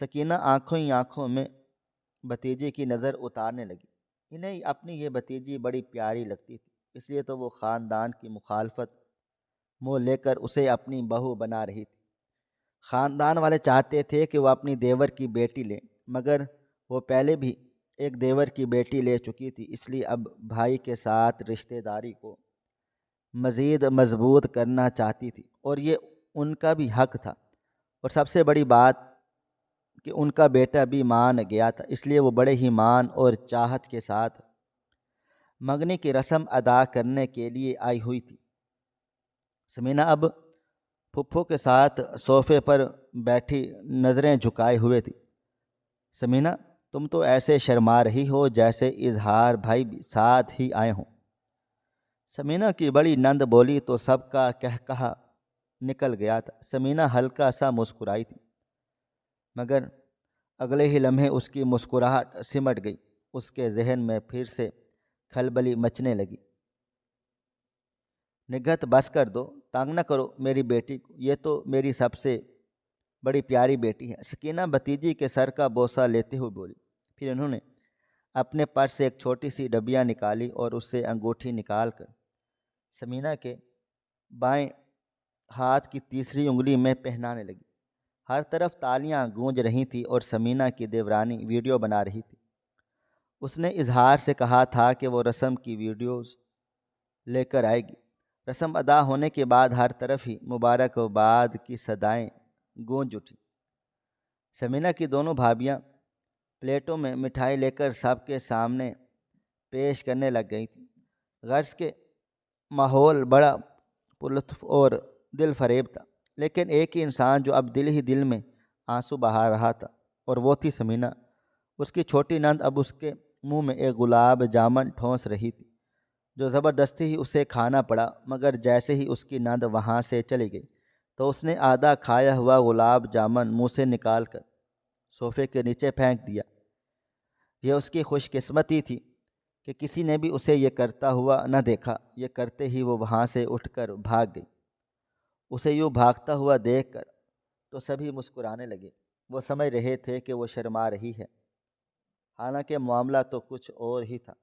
سکینہ آنکھوں ہی آنکھوں میں بھتیجی کی نظر اتارنے لگی۔ انہیں اپنی یہ بھتیجی بڑی پیاری لگتی تھی، اس لیے تو وہ خاندان کی مخالفت منہ لے کر اسے اپنی بہو بنا رہی تھی۔ خاندان والے چاہتے تھے کہ وہ اپنی دیور کی بیٹی لیں، مگر وہ پہلے بھی ایک دیور کی بیٹی لے چکی تھی، اس لیے اب بھائی کے ساتھ رشتہ داری کو مزید مضبوط کرنا چاہتی تھی، اور یہ ان کا بھی حق تھا۔ اور سب سے بڑی بات کہ ان کا بیٹا بھی مان گیا تھا، اس لیے وہ بڑے ہی مان اور چاہت کے ساتھ منگنی کی رسم ادا کرنے کے لیے آئی ہوئی تھی۔ سمینہ اب پھپھو کے ساتھ صوفے پر بیٹھی نظریں جھکائے ہوئے تھی۔ سمینہ، تم تو ایسے شرما رہی ہو جیسے اظہار بھائی بھی ساتھ ہی آئے ہوں۔ سمینہ کی بڑی نند بولی تو سب کا قہقہہ نکل گیا تھا۔ سمینہ ہلکا سا مسکرائی تھی، مگر اگلے ہی لمحے اس کی مسکراہٹ سمٹ گئی۔ اس کے ذہن میں پھر سے کھلبلی مچنے لگی۔ نگہت بس کر دو، تنگ نہ کرو میری بیٹی کو، یہ تو میری سب سے بڑی پیاری بیٹی ہے۔ سکینہ بھتیجی کے سر کا بوسہ لیتے ہوئے بولی۔ پھر انہوں نے اپنے پرس سے ایک چھوٹی سی ڈبیا نکالی اور اس سے انگوٹھی نکال کر سمینہ کے بائیں ہاتھ کی تیسری انگلی میں پہنانے لگی۔ ہر طرف تالیاں گونج رہی تھیں اور سمینہ کی دیورانی ویڈیو بنا رہی تھی۔ اس نے اظہار سے کہا تھا کہ وہ رسم کی ویڈیوز لے کر آئے گی۔ رسم ادا ہونے کے بعد ہر طرف ہی مبارکباد کی صدائیں گونج اٹھیں۔ سمینہ کی دونوں بھابیاں پلیٹوں میں مٹھائی لے کر سب کے سامنے پیش کرنے لگ گئی تھیں۔ غرض کے ماحول بڑا پرلطف اور دل فریب تھا، لیکن ایک ہی انسان جو اب دل ہی دل میں آنسو بہا رہا تھا، اور وہ تھی سمینہ۔ اس کی چھوٹی نند اب اس کے منہ میں ایک گلاب جامن ٹھونس رہی تھی، جو زبردستی ہی اسے کھانا پڑا، مگر جیسے ہی اس کی نند وہاں سے چلی گئی تو اس نے آدھا کھایا ہوا گلاب جامن منہ سے نکال کر صوفے کے نیچے پھینک دیا۔ یہ اس کی خوش قسمتی تھی کہ کسی نے بھی اسے یہ کرتا ہوا نہ دیکھا۔ یہ کرتے ہی وہ وہاں سے اٹھ کر بھاگ گئی۔ اسے یوں بھاگتا ہوا دیکھ کر تو سبھی مسکرانے لگے۔ وہ سمجھ رہے تھے کہ وہ شرما رہی ہے، حالانکہ معاملہ تو کچھ اور ہی تھا۔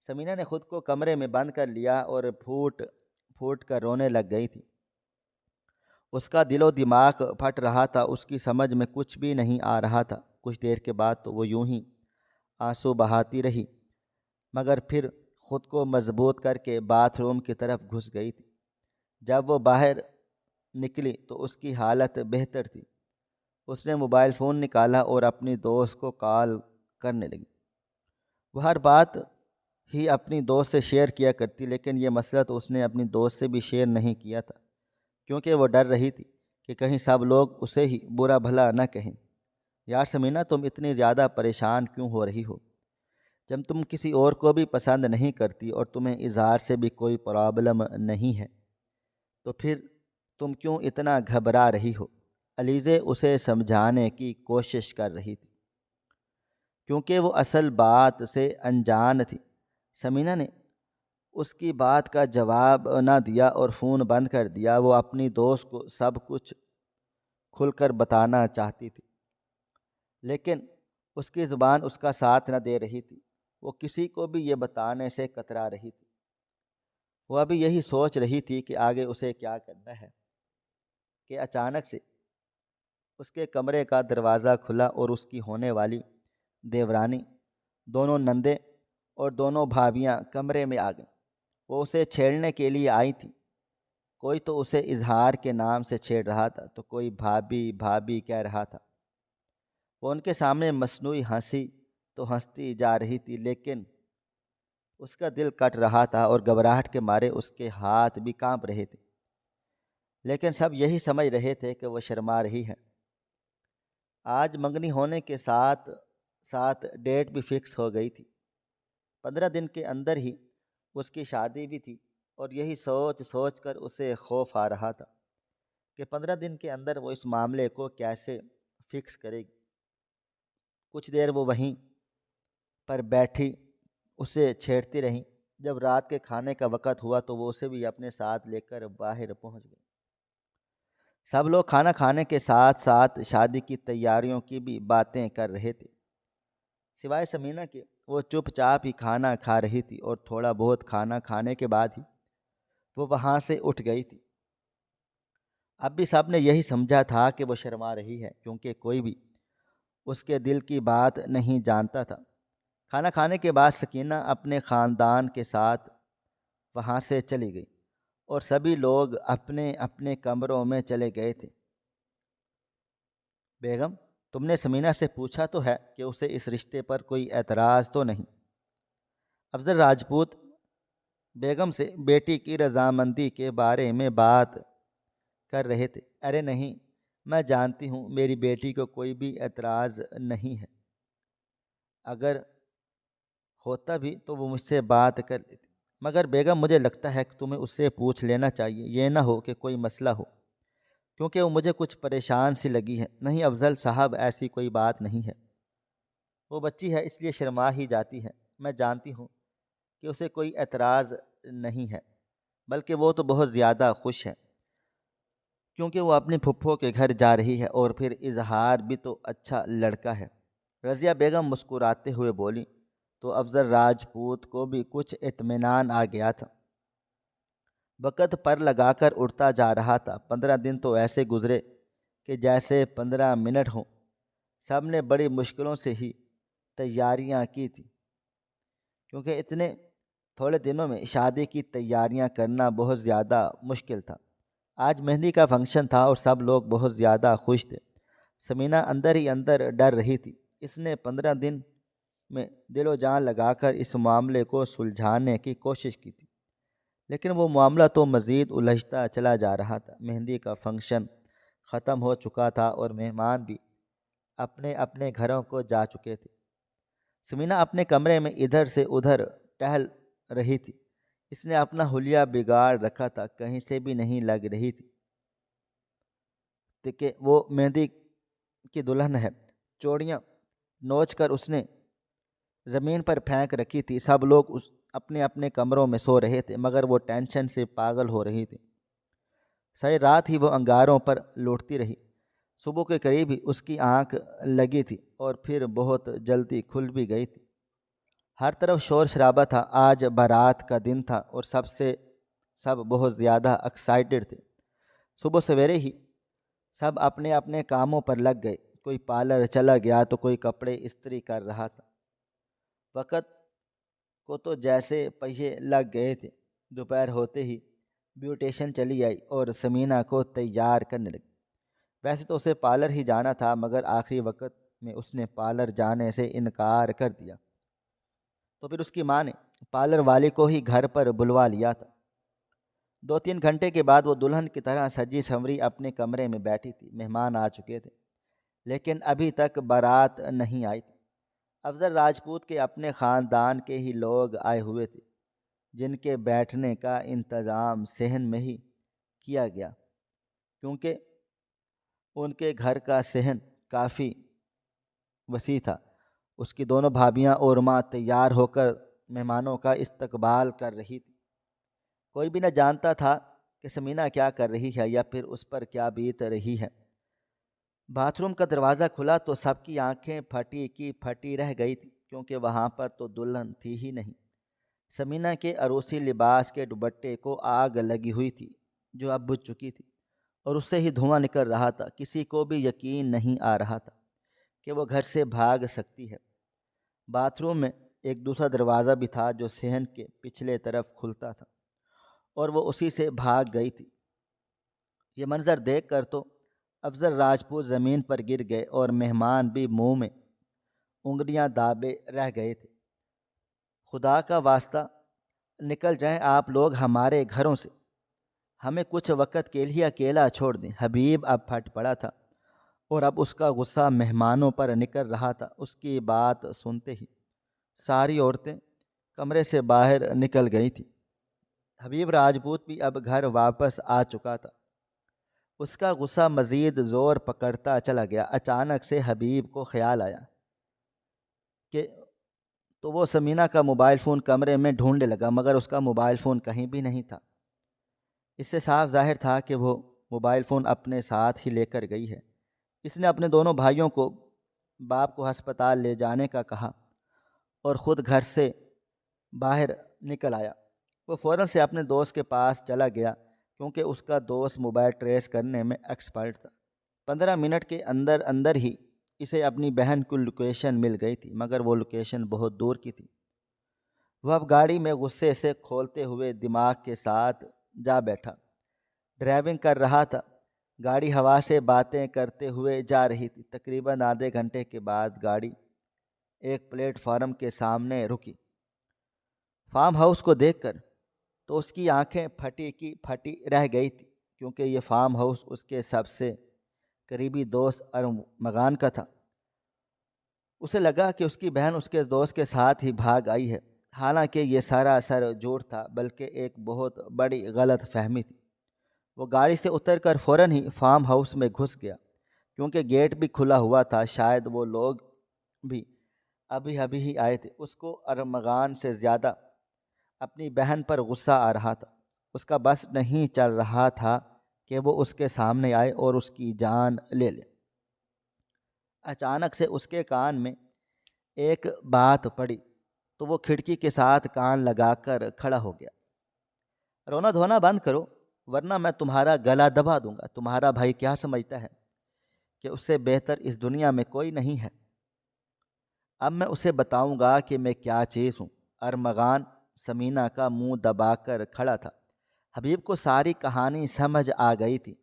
سمینہ نے خود کو کمرے میں بند کر لیا اور پھوٹ پھوٹ کر رونے لگ گئی تھی۔ اس کا دل و دماغ پھٹ رہا تھا، اس کی سمجھ میں کچھ بھی نہیں آ رہا تھا۔ کچھ دیر کے بعد تو وہ یوں ہی آنسو بہاتی رہی، مگر پھر خود کو مضبوط کر کے باتھ روم کی طرف گھس گئی تھی۔ جب وہ باہر نکلی تو اس کی حالت بہتر تھی۔ اس نے موبائل فون نکالا اور اپنی دوست کو کال کرنے لگی۔ وہ ہر بات ہی اپنی دوست سے شیئر کیا کرتی، لیکن یہ مسئلہ تو اس نے اپنی دوست سے بھی شیئر نہیں کیا تھا، کیونکہ وہ ڈر رہی تھی کہ کہیں سب لوگ اسے ہی برا بھلا نہ کہیں۔ یار سمینہ، تم اتنی زیادہ پریشان کیوں ہو رہی ہو؟ جب تم کسی اور کو بھی پسند نہیں کرتی اور تمہیں اظہار سے بھی کوئی پرابلم نہیں ہے تو پھر تم کیوں اتنا گھبرا رہی ہو؟ علیزے اسے سمجھانے کی کوشش کر رہی تھی، کیونکہ وہ اصل بات سے انجان تھی۔ سمینہ نے اس کی بات کا جواب نہ دیا اور فون بند کر دیا۔ وہ اپنی دوست کو سب کچھ کھل کر بتانا چاہتی تھی، لیکن اس کی زبان اس کا ساتھ نہ دے رہی تھی۔ وہ کسی کو بھی یہ بتانے سے کترا رہی تھی۔ وہ ابھی یہی سوچ رہی تھی کہ آگے اسے کیا کرنا ہے کہ اچانک سے اس کے کمرے کا دروازہ کھلا اور اس کی ہونے والی دیورانی، دونوں نندیں اور دونوں بھابیاں کمرے میں آ گئیں۔ وہ اسے چھیڑنے کے لیے آئی تھیں۔ کوئی تو اسے اظہار کے نام سے چھیڑ رہا تھا تو کوئی بھابی بھابی کہہ رہا تھا۔ وہ ان کے سامنے مصنوعی ہنسی تو ہنستی جا رہی تھی، لیکن اس کا دل کٹ رہا تھا اور گھبراہٹ کے مارے اس کے ہاتھ بھی کانپ رہے تھے۔ لیکن سب یہی سمجھ رہے تھے کہ وہ شرما رہی ہے۔ آج منگنی ہونے کے ساتھ ساتھ ڈیٹ بھی فکس ہو گئی تھی۔ 15 دن کے اندر ہی اس کی شادی بھی تھی، اور یہی سوچ سوچ کر اسے خوف آ رہا تھا کہ 15 دن کے اندر وہ اس معاملے کو کیسے فکس کرے گی۔ کچھ دیر وہ وہیں پر بیٹھی اسے چھیڑتی رہیں۔ جب رات کے کھانے کا وقت ہوا تو وہ اسے بھی اپنے ساتھ لے کر باہر پہنچ گئی۔ سب لوگ کھانا کھانے کے ساتھ ساتھ شادی کی تیاریوں کی بھی باتیں کر رہے تھے، سوائے سمینہ کے۔ وہ چپ چاپ ہی کھانا کھا رہی تھی، اور تھوڑا بہت کھانا کھانے کے بعد ہی وہ وہاں سے اٹھ گئی تھی۔ اب بھی سب نے یہی سمجھا تھا کہ وہ شرما رہی ہے، کیونکہ کوئی بھی اس کے دل کی بات نہیں جانتا تھا۔ کھانا کھانے کے بعد سکینہ اپنے خاندان کے ساتھ وہاں سے چلی گئی، اور سبھی لوگ اپنے اپنے کمروں میں چلے گئے تھے۔ بیگم، تم نے سمینہ سے پوچھا تو ہے کہ اسے اس رشتے پر کوئی اعتراض تو نہیں؟ افضل راجپوت بیگم سے بیٹی کی رضامندی کے بارے میں بات کر رہے تھے۔ ارے نہیں، میں جانتی ہوں میری بیٹی کو کوئی بھی اعتراض نہیں ہے۔ اگر ہوتا بھی تو وہ مجھ سے بات کر لیتی، مگر بیگم مجھے لگتا ہے کہ تمہیں اس سے پوچھ لینا چاہیے، یہ نہ ہو کہ کوئی مسئلہ ہو، کیونکہ وہ مجھے کچھ پریشان سی لگی ہے۔ نہیں افضل صاحب، ایسی کوئی بات نہیں ہے۔ وہ بچی ہے اس لیے شرما ہی جاتی ہے۔ میں جانتی ہوں کہ اسے کوئی اعتراض نہیں ہے، بلکہ وہ تو بہت زیادہ خوش ہے، کیونکہ وہ اپنی پھپھو کے گھر جا رہی ہے، اور پھر اظہار بھی تو اچھا لڑکا ہے۔ رضیہ بیگم مسکراتے ہوئے بولی تو افضل راجپوت کو بھی کچھ اطمینان آ گیا تھا۔ وقت پر لگا کر اڑتا جا رہا تھا۔ 15 دن تو ایسے گزرے کہ جیسے 15 منٹ ہوں۔ سب نے بڑی مشکلوں سے ہی تیاریاں کی تھیں، کیونکہ اتنے تھوڑے دنوں میں شادی کی تیاریاں کرنا بہت زیادہ مشکل تھا۔ آج مہندی کا فنکشن تھا اور سب لوگ بہت زیادہ خوش تھے۔ سمینہ اندر ہی اندر ڈر رہی تھی۔ اس نے 15 دن میں دل و جان لگا کر اس معاملے کو سلجھانے کی کوشش کی تھی، لیکن وہ معاملہ تو مزید الجھتا چلا جا رہا تھا۔ مہندی کا فنکشن ختم ہو چکا تھا اور مہمان بھی اپنے اپنے گھروں کو جا چکے تھے۔ سمینہ اپنے کمرے میں ادھر سے ادھر ٹہل رہی تھی۔ اس نے اپنا حلیہ بگاڑ رکھا تھا، کہیں سے بھی نہیں لگ رہی تھی کہ وہ مہندی کی دلہن ہے۔ چوڑیاں نوچ کر اس نے زمین پر پھینک رکھی تھی۔ سب لوگ اپنے اپنے کمروں میں سو رہے تھے، مگر وہ ٹینشن سے پاگل ہو رہی تھی۔ ساری رات ہی وہ انگاروں پر لوٹتی رہی۔ صبح کے قریب ہی اس کی آنکھ لگی تھی اور پھر بہت جلدی کھل بھی گئی تھی۔ ہر طرف شور شرابہ تھا۔ آج بارات کا دن تھا اور سب بہت زیادہ ایکسائٹڈ تھے۔ صبح سویرے ہی سب اپنے اپنے کاموں پر لگ گئے۔ کوئی پارلر چلا گیا تو کوئی کپڑے استری کر رہا تھا۔ وقت کو تو جیسے پہیے لگ گئے تھے۔ دوپہر ہوتے ہی بیوٹیشن چلی آئی اور سمینہ کو تیار کرنے لگی۔ ویسے تو اسے پارلر ہی جانا تھا، مگر آخری وقت میں اس نے پارلر جانے سے انکار کر دیا۔ تو پھر اس کی ماں نے پارلر والے کو ہی گھر پر بلوا لیا تھا۔ 2-3 گھنٹے کے بعد وہ دلہن کی طرح سجی سنوری اپنے کمرے میں بیٹھی تھی۔ مہمان آ چکے تھے، لیکن ابھی تک بارات نہیں آئی تھی۔ افضل راجپوت کے اپنے خاندان کے ہی لوگ آئے ہوئے تھے، جن کے بیٹھنے کا انتظام صحن میں ہی کیا گیا، کیونکہ ان کے گھر کا صحن کافی وسیع تھا۔ اس کی دونوں بھابیاں اور ماں تیار ہو کر مہمانوں کا استقبال کر رہی تھی۔ کوئی بھی نہ جانتا تھا کہ سمینہ کیا کر رہی ہے یا پھر اس پر کیا بیت رہی ہے۔ باتھ روم کا دروازہ کھلا تو سب کی آنکھیں پھٹی کی پھٹی رہ گئی تھی، کیونکہ وہاں پر تو دلہن تھی ہی نہیں۔ سمینہ کے عروسی لباس کے دوپٹے کو آگ لگی ہوئی تھی، جو اب بجھ چکی تھی، اور اس سے ہی دھواں نکل رہا تھا۔ کسی کو بھی یقین نہیں آ رہا تھا کہ وہ گھر سے بھاگ سکتی ہے۔ باتھ روم میں ایک دوسرا دروازہ بھی تھا جو صحن کے پچھلے طرف کھلتا تھا، اور وہ اسی سے بھاگ گئی تھی۔ یہ منظر دیکھ کر تو افضل راجپوت زمین پر گر گئے اور مہمان بھی منہ میں انگلیاں دابے رہ گئے تھے۔ خدا کا واسطہ نکل جائیں آپ لوگ ہمارے گھروں سے، ہمیں کچھ وقت کے لیے اکیلا چھوڑ دیں۔ حبیب اب پھٹ پڑا تھا اور اب اس کا غصہ مہمانوں پر نکل رہا تھا۔ اس کی بات سنتے ہی ساری عورتیں کمرے سے باہر نکل گئی تھیں۔ حبیب راجپوت بھی اب گھر واپس آ چکا تھا۔ اس کا غصہ مزید زور پکڑتا چلا گیا۔ اچانک سے حبیب کو خیال آیا کہ تو وہ سمینہ کا موبائل فون کمرے میں ڈھونڈنے لگا، مگر اس کا موبائل فون کہیں بھی نہیں تھا۔ اس سے صاف ظاہر تھا کہ وہ موبائل فون اپنے ساتھ ہی لے کر گئی ہے۔ اس نے اپنے دونوں بھائیوں کو باپ کو ہسپتال لے جانے کا کہا اور خود گھر سے باہر نکل آیا۔ وہ فوراً سے اپنے دوست کے پاس چلا گیا، کیونکہ اس کا دوست موبائل ٹریس کرنے میں ایکسپرٹ تھا۔ 15 منٹ کے اندر اندر ہی اسے اپنی بہن کی لوکیشن مل گئی تھی، مگر وہ لوکیشن بہت دور کی تھی۔ وہ اب گاڑی میں غصے سے کھولتے ہوئے دماغ کے ساتھ جا بیٹھا، ڈرائیونگ کر رہا تھا۔ گاڑی ہوا سے باتیں کرتے ہوئے جا رہی تھی۔ تقریباً آدھے گھنٹے کے بعد گاڑی ایک پلیٹ فارم کے سامنے رکی۔ فارم ہاؤس کو دیکھ کر تو اس کی آنکھیں پھٹی کی پھٹی رہ گئی تھی، کیونکہ یہ فارم ہاؤس اس کے سب سے قریبی دوست ارمغان کا تھا۔ اسے لگا کہ اس کی بہن اس کے دوست کے ساتھ ہی بھاگ آئی ہے، حالانکہ یہ سراسر جھوٹ تھا، بلکہ ایک بہت بڑی غلط فہمی تھی۔ وہ گاڑی سے اتر کر فوراً ہی فارم ہاؤس میں گھس گیا، کیونکہ گیٹ بھی کھلا ہوا تھا۔ شاید وہ لوگ بھی ابھی ابھی ہی آئے تھے۔ اس کو ارمغان سے زیادہ اپنی بہن پر غصہ آ رہا تھا۔ اس کا بس نہیں چل رہا تھا کہ وہ اس کے سامنے آئے اور اس کی جان لے لے۔ اچانک سے اس کے کان میں ایک بات پڑی تو وہ کھڑکی کے ساتھ کان لگا کر کھڑا ہو گیا۔ رونا دھونا بند کرو، ورنہ میں تمہارا گلا دبا دوں گا۔ تمہارا بھائی کیا سمجھتا ہے کہ اس سے بہتر اس دنیا میں کوئی نہیں ہے؟ اب میں اسے بتاؤں گا کہ میں کیا چیز ہوں۔ ارمغان سمینہ کا منہ دبا کر کھڑا تھا۔ حبیب کو ساری کہانی سمجھ آ گئی تھی۔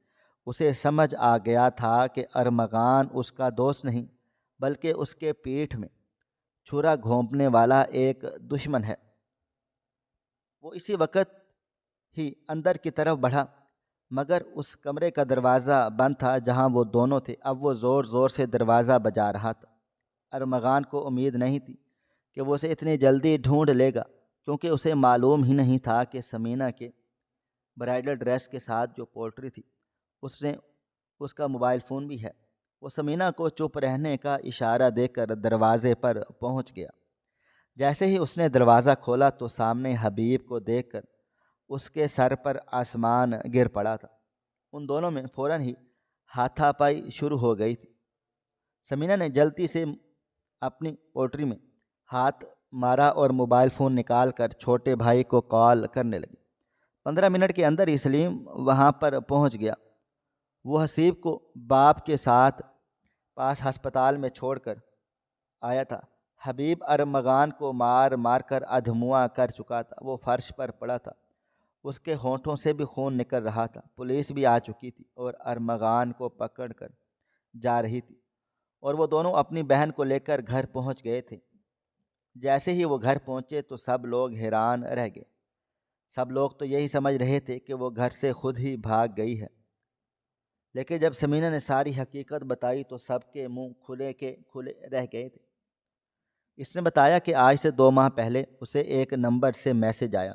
اسے سمجھ آ گیا تھا کہ ارمغان اس کا دوست نہیں، بلکہ اس کے پیٹھ میں چھرا گھونپنے والا ایک دشمن ہے۔ وہ اسی وقت ہی اندر کی طرف بڑھا، مگر اس کمرے کا دروازہ بند تھا جہاں وہ دونوں تھے۔ اب وہ زور زور سے دروازہ بجا رہا تھا۔ ارمغان کو امید نہیں تھی کہ وہ اسے اتنی جلدی ڈھونڈ لے گا، کیونکہ اسے معلوم ہی نہیں تھا کہ سمینہ کے برائڈل ڈریس کے ساتھ جو پولٹری تھی اس کا موبائل فون بھی ہے۔ وہ سمینہ کو چپ رہنے کا اشارہ دے کر دروازے پر پہنچ گیا۔ جیسے ہی اس نے دروازہ کھولا تو سامنے حبیب کو دیکھ کر اس کے سر پر آسمان گر پڑا تھا۔ ان دونوں میں فوراً ہی ہاتھا پائی شروع ہو گئی تھی۔ سمینہ نے جلدی سے اپنی پوٹری میں ہاتھ مارا اور موبائل فون نکال کر چھوٹے بھائی کو کال کرنے لگی۔ 15 منٹ کے اندر ہی سلیم وہاں پر پہنچ گیا۔ وہ حسیب کو باپ کے ساتھ پاس ہسپتال میں چھوڑ کر آیا تھا۔ حبیب ارمغان کو مار مار کر ادھموا کر چکا تھا۔ وہ فرش پر پڑا تھا، اس کے ہونٹوں سے بھی خون نکل رہا تھا۔ پولیس بھی آ چکی تھی اور ارمغان کو پکڑ کر جا رہی تھی، اور وہ دونوں اپنی بہن کو لے کر گھر پہنچ گئے تھے۔ جیسے ہی وہ گھر پہنچے تو سب لوگ حیران رہ گئے۔ سب لوگ تو یہی سمجھ رہے تھے کہ وہ گھر سے خود ہی بھاگ گئی ہے، لیکن جب سمینہ نے ساری حقیقت بتائی تو سب کے منہ کھلے کے کھلے رہ گئے تھے۔ اس نے بتایا کہ آج سے 2 ماہ پہلے اسے ایک نمبر سے میسج آیا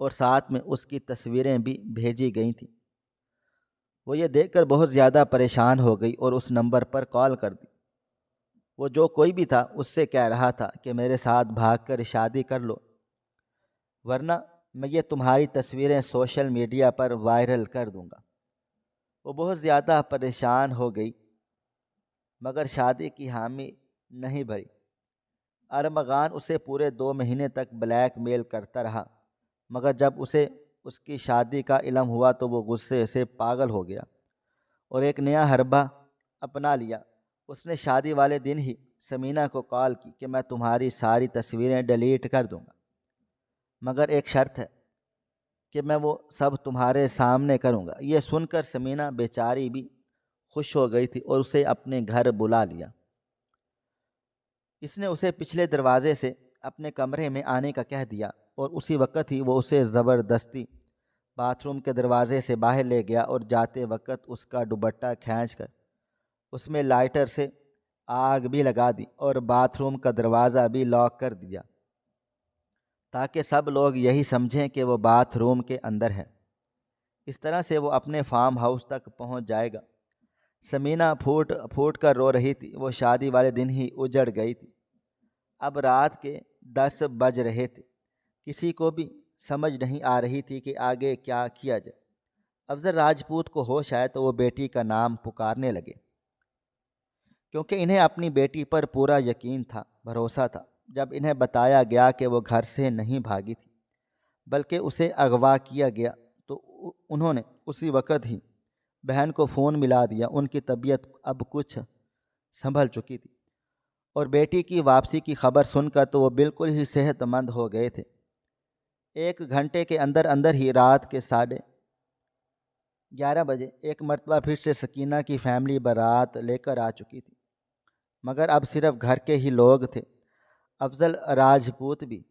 اور ساتھ میں اس کی تصویریں بھی بھیجی گئی تھیں۔ وہ یہ دیکھ کر بہت زیادہ پریشان ہو گئی اور اس نمبر پر کال کر دی۔ وہ جو کوئی بھی تھا اس سے کہہ رہا تھا کہ میرے ساتھ بھاگ کر شادی کر لو، ورنہ میں یہ تمہاری تصویریں سوشل میڈیا پر وائرل کر دوں گا۔ وہ بہت زیادہ پریشان ہو گئی، مگر شادی کی حامی نہیں بھری۔ ارمغان اسے پورے 2 مہینے تک بلیک میل کرتا رہا، مگر جب اسے اس کی شادی کا علم ہوا تو وہ غصے سے پاگل ہو گیا اور ایک نیا حربہ اپنا لیا۔ اس نے شادی والے دن ہی سمینہ کو کال کی کہ میں تمہاری ساری تصویریں ڈیلیٹ کر دوں گا، مگر ایک شرط ہے کہ میں وہ سب تمہارے سامنے کروں گا۔ یہ سن کر سمینہ بیچاری بھی خوش ہو گئی تھی اور اسے اپنے گھر بلا لیا۔ اس نے اسے پچھلے دروازے سے اپنے کمرے میں آنے کا کہہ دیا اور اسی وقت ہی وہ اسے زبردستی باتھ روم کے دروازے سے باہر لے گیا اور جاتے وقت اس کا دوپٹہ کھینچ کر اس میں لائٹر سے آگ بھی لگا دی اور باتھ روم کا دروازہ بھی لاک کر دیا تاکہ سب لوگ یہی سمجھیں کہ وہ باتھ روم کے اندر ہے۔ اس طرح سے وہ اپنے فارم ہاؤس تک پہنچ جائے گا۔ سمینہ پھوٹ پھوٹ کر رو رہی تھی۔ وہ شادی والے دن ہی اجڑ گئی تھی۔ اب رات کے 10 بج رہے تھے۔ کسی کو بھی سمجھ نہیں آ رہی تھی کہ آگے کیا کیا جائے۔ افضل راجپوت کو ہوش آئے تو وہ بیٹی کا نام پکارنے لگے، کیونکہ انہیں اپنی بیٹی پر پورا یقین تھا، بھروسہ تھا۔ جب انہیں بتایا گیا کہ وہ گھر سے نہیں بھاگی تھی بلکہ اسے اغوا کیا گیا تو انہوں نے اسی وقت ہی بہن کو فون ملا دیا۔ ان کی طبیعت اب کچھ سنبھل چکی تھی اور بیٹی کی واپسی کی خبر سن کر تو وہ بالکل ہی صحت مند ہو گئے تھے۔ 1 گھنٹے کے اندر اندر ہی رات کے 11:30 بجے ایک مرتبہ پھر سے سکینہ کی فیملی بارات لے کر آ چکی تھی، مگر اب صرف گھر کے ہی لوگ تھے۔ افضل راجپوت بھی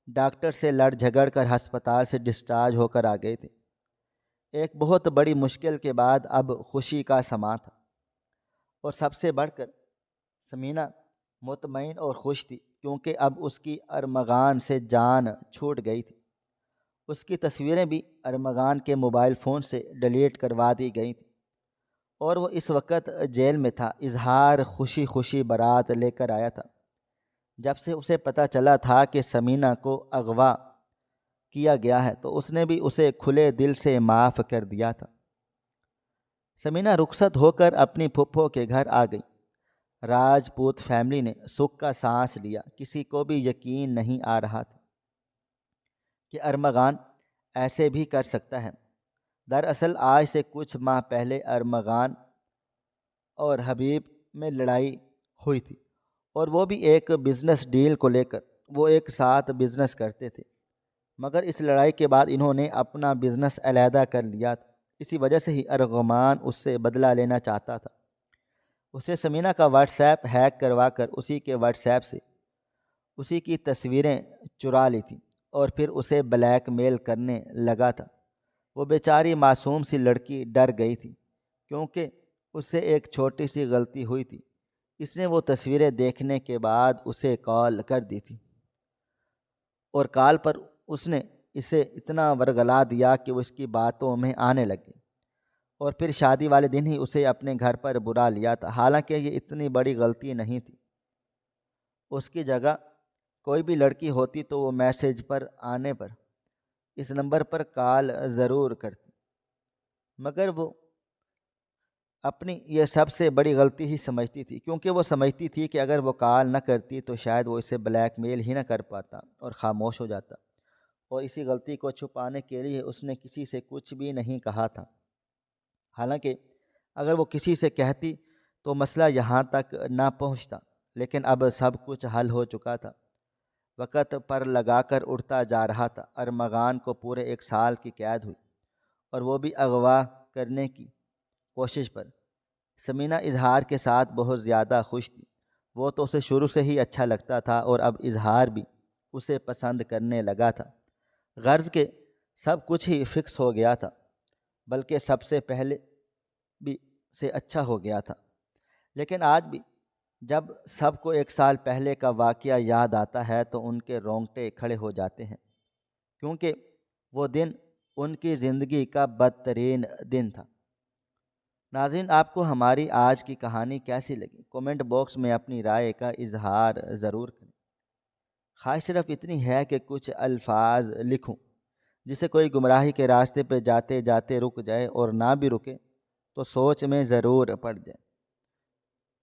ڈاکٹر سے لڑ جھگڑ کر ہسپتال سے ڈسچارج ہو کر آ گئے تھے۔ ایک بہت بڑی مشکل کے بعد اب خوشی کا سماں تھا، اور سب سے بڑھ کر سمینہ مطمئن اور خوش تھی، کیونکہ اب اس کی ارمغان سے جان چھوٹ گئی تھی۔ اس کی تصویریں بھی ارمغان کے موبائل فون سے ڈیلیٹ کروا دی گئی تھیں اور وہ اس وقت جیل میں تھا۔ اظہار خوشی خوشی بارات لے کر آیا تھا۔ جب سے اسے پتہ چلا تھا کہ سمینہ کو اغوا کیا گیا ہے تو اس نے بھی اسے کھلے دل سے معاف کر دیا تھا۔ سمینہ رخصت ہو کر اپنی پھپھو کے گھر آ گئی۔ راجپوت فیملی نے سکھ کا سانس لیا۔ کسی کو بھی یقین نہیں آ رہا تھا کہ ارمغان ایسے بھی کر سکتا ہے۔ دراصل آج سے کچھ ماہ پہلے ارمغان اور حبیب میں لڑائی ہوئی تھی، اور وہ بھی ایک بزنس ڈیل کو لے کر۔ وہ ایک ساتھ بزنس کرتے تھے، مگر اس لڑائی کے بعد انہوں نے اپنا بزنس علیحدہ کر لیا تھا۔ اسی وجہ سے ہی ارمغان اس سے بدلہ لینا چاہتا تھا۔ اسے سمینہ کا واٹس ایپ ہیک کروا کر اسی کے واٹس ایپ سے اسی کی تصویریں چرا لی تھیں اور پھر اسے بلیک میل کرنے لگا تھا۔ وہ بیچاری معصوم سی لڑکی ڈر گئی تھی، کیونکہ اس سے ایک چھوٹی سی غلطی ہوئی تھی۔ اس نے وہ تصویریں دیکھنے کے بعد اسے کال کر دی تھی، اور کال پر اس نے اسے اتنا ورغلا دیا کہ وہ اس کی باتوں میں آنے لگے، اور پھر شادی والے دن ہی اسے اپنے گھر پر بلا لیا تھا۔ حالانکہ یہ اتنی بڑی غلطی نہیں تھی۔ اس کی جگہ کوئی بھی لڑکی ہوتی تو وہ میسج پر آنے پر اس نمبر پر کال ضرور کرتی، مگر وہ اپنی یہ سب سے بڑی غلطی ہی سمجھتی تھی، کیونکہ وہ سمجھتی تھی کہ اگر وہ کال نہ کرتی تو شاید وہ اسے بلیک میل ہی نہ کر پاتا اور خاموش ہو جاتا، اور اسی غلطی کو چھپانے کے لیے اس نے کسی سے کچھ بھی نہیں کہا تھا۔ حالانکہ اگر وہ کسی سے کہتی تو مسئلہ یہاں تک نہ پہنچتا، لیکن اب سب کچھ حل ہو چکا تھا۔ وقت پر لگا کر اڑتا جا رہا تھا۔ ارمغان کو پورے 1 سال کی قید ہوئی، اور وہ بھی اغوا کرنے کی کوشش پر۔ ثمینہ اظہار کے ساتھ بہت زیادہ خوش تھی۔ وہ تو اسے شروع سے ہی اچھا لگتا تھا، اور اب اظہار بھی اسے پسند کرنے لگا تھا۔ غرض کہ سب کچھ ہی فکس ہو گیا تھا، بلکہ سب سے پہلے بھی سے اچھا ہو گیا تھا۔ لیکن آج بھی جب سب کو 1 سال پہلے کا واقعہ یاد آتا ہے تو ان کے رونگٹے کھڑے ہو جاتے ہیں، کیونکہ وہ دن ان کی زندگی کا بدترین دن تھا۔ ناظرین، آپ کو ہماری آج کی کہانی کیسی لگی؟ کومنٹ باکس میں اپنی رائے کا اظہار ضرور کریں۔ خواہش صرف اتنی ہے کہ کچھ الفاظ لکھوں جسے کوئی گمراہی کے راستے پہ جاتے جاتے رک جائے، اور نہ بھی رکے تو سوچ میں ضرور پڑ جائے۔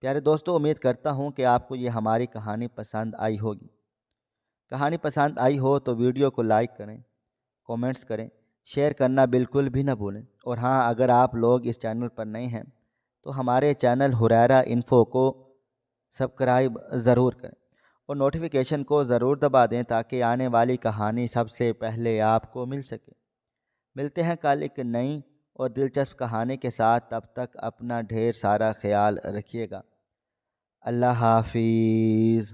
پیارے دوستو، امید کرتا ہوں کہ آپ کو یہ ہماری کہانی پسند آئی ہوگی۔ کہانی پسند آئی ہو تو ویڈیو کو لائک کریں، کومنٹس کریں، شیئر کرنا بالکل بھی نہ بھولیں، اور ہاں، اگر آپ لوگ اس چینل پر نئے ہیں تو ہمارے چینل حریرہ انفو کو سبسکرائب ضرور کریں، اور نوٹیفیکیشن کو ضرور دبا دیں تاکہ آنے والی کہانی سب سے پہلے آپ کو مل سکے۔ ملتے ہیں کل ایک نئی اور دلچسپ کہانی کے ساتھ، تب تک اپنا ڈھیر سارا خیال رکھیے گا۔ اللہ حافظ۔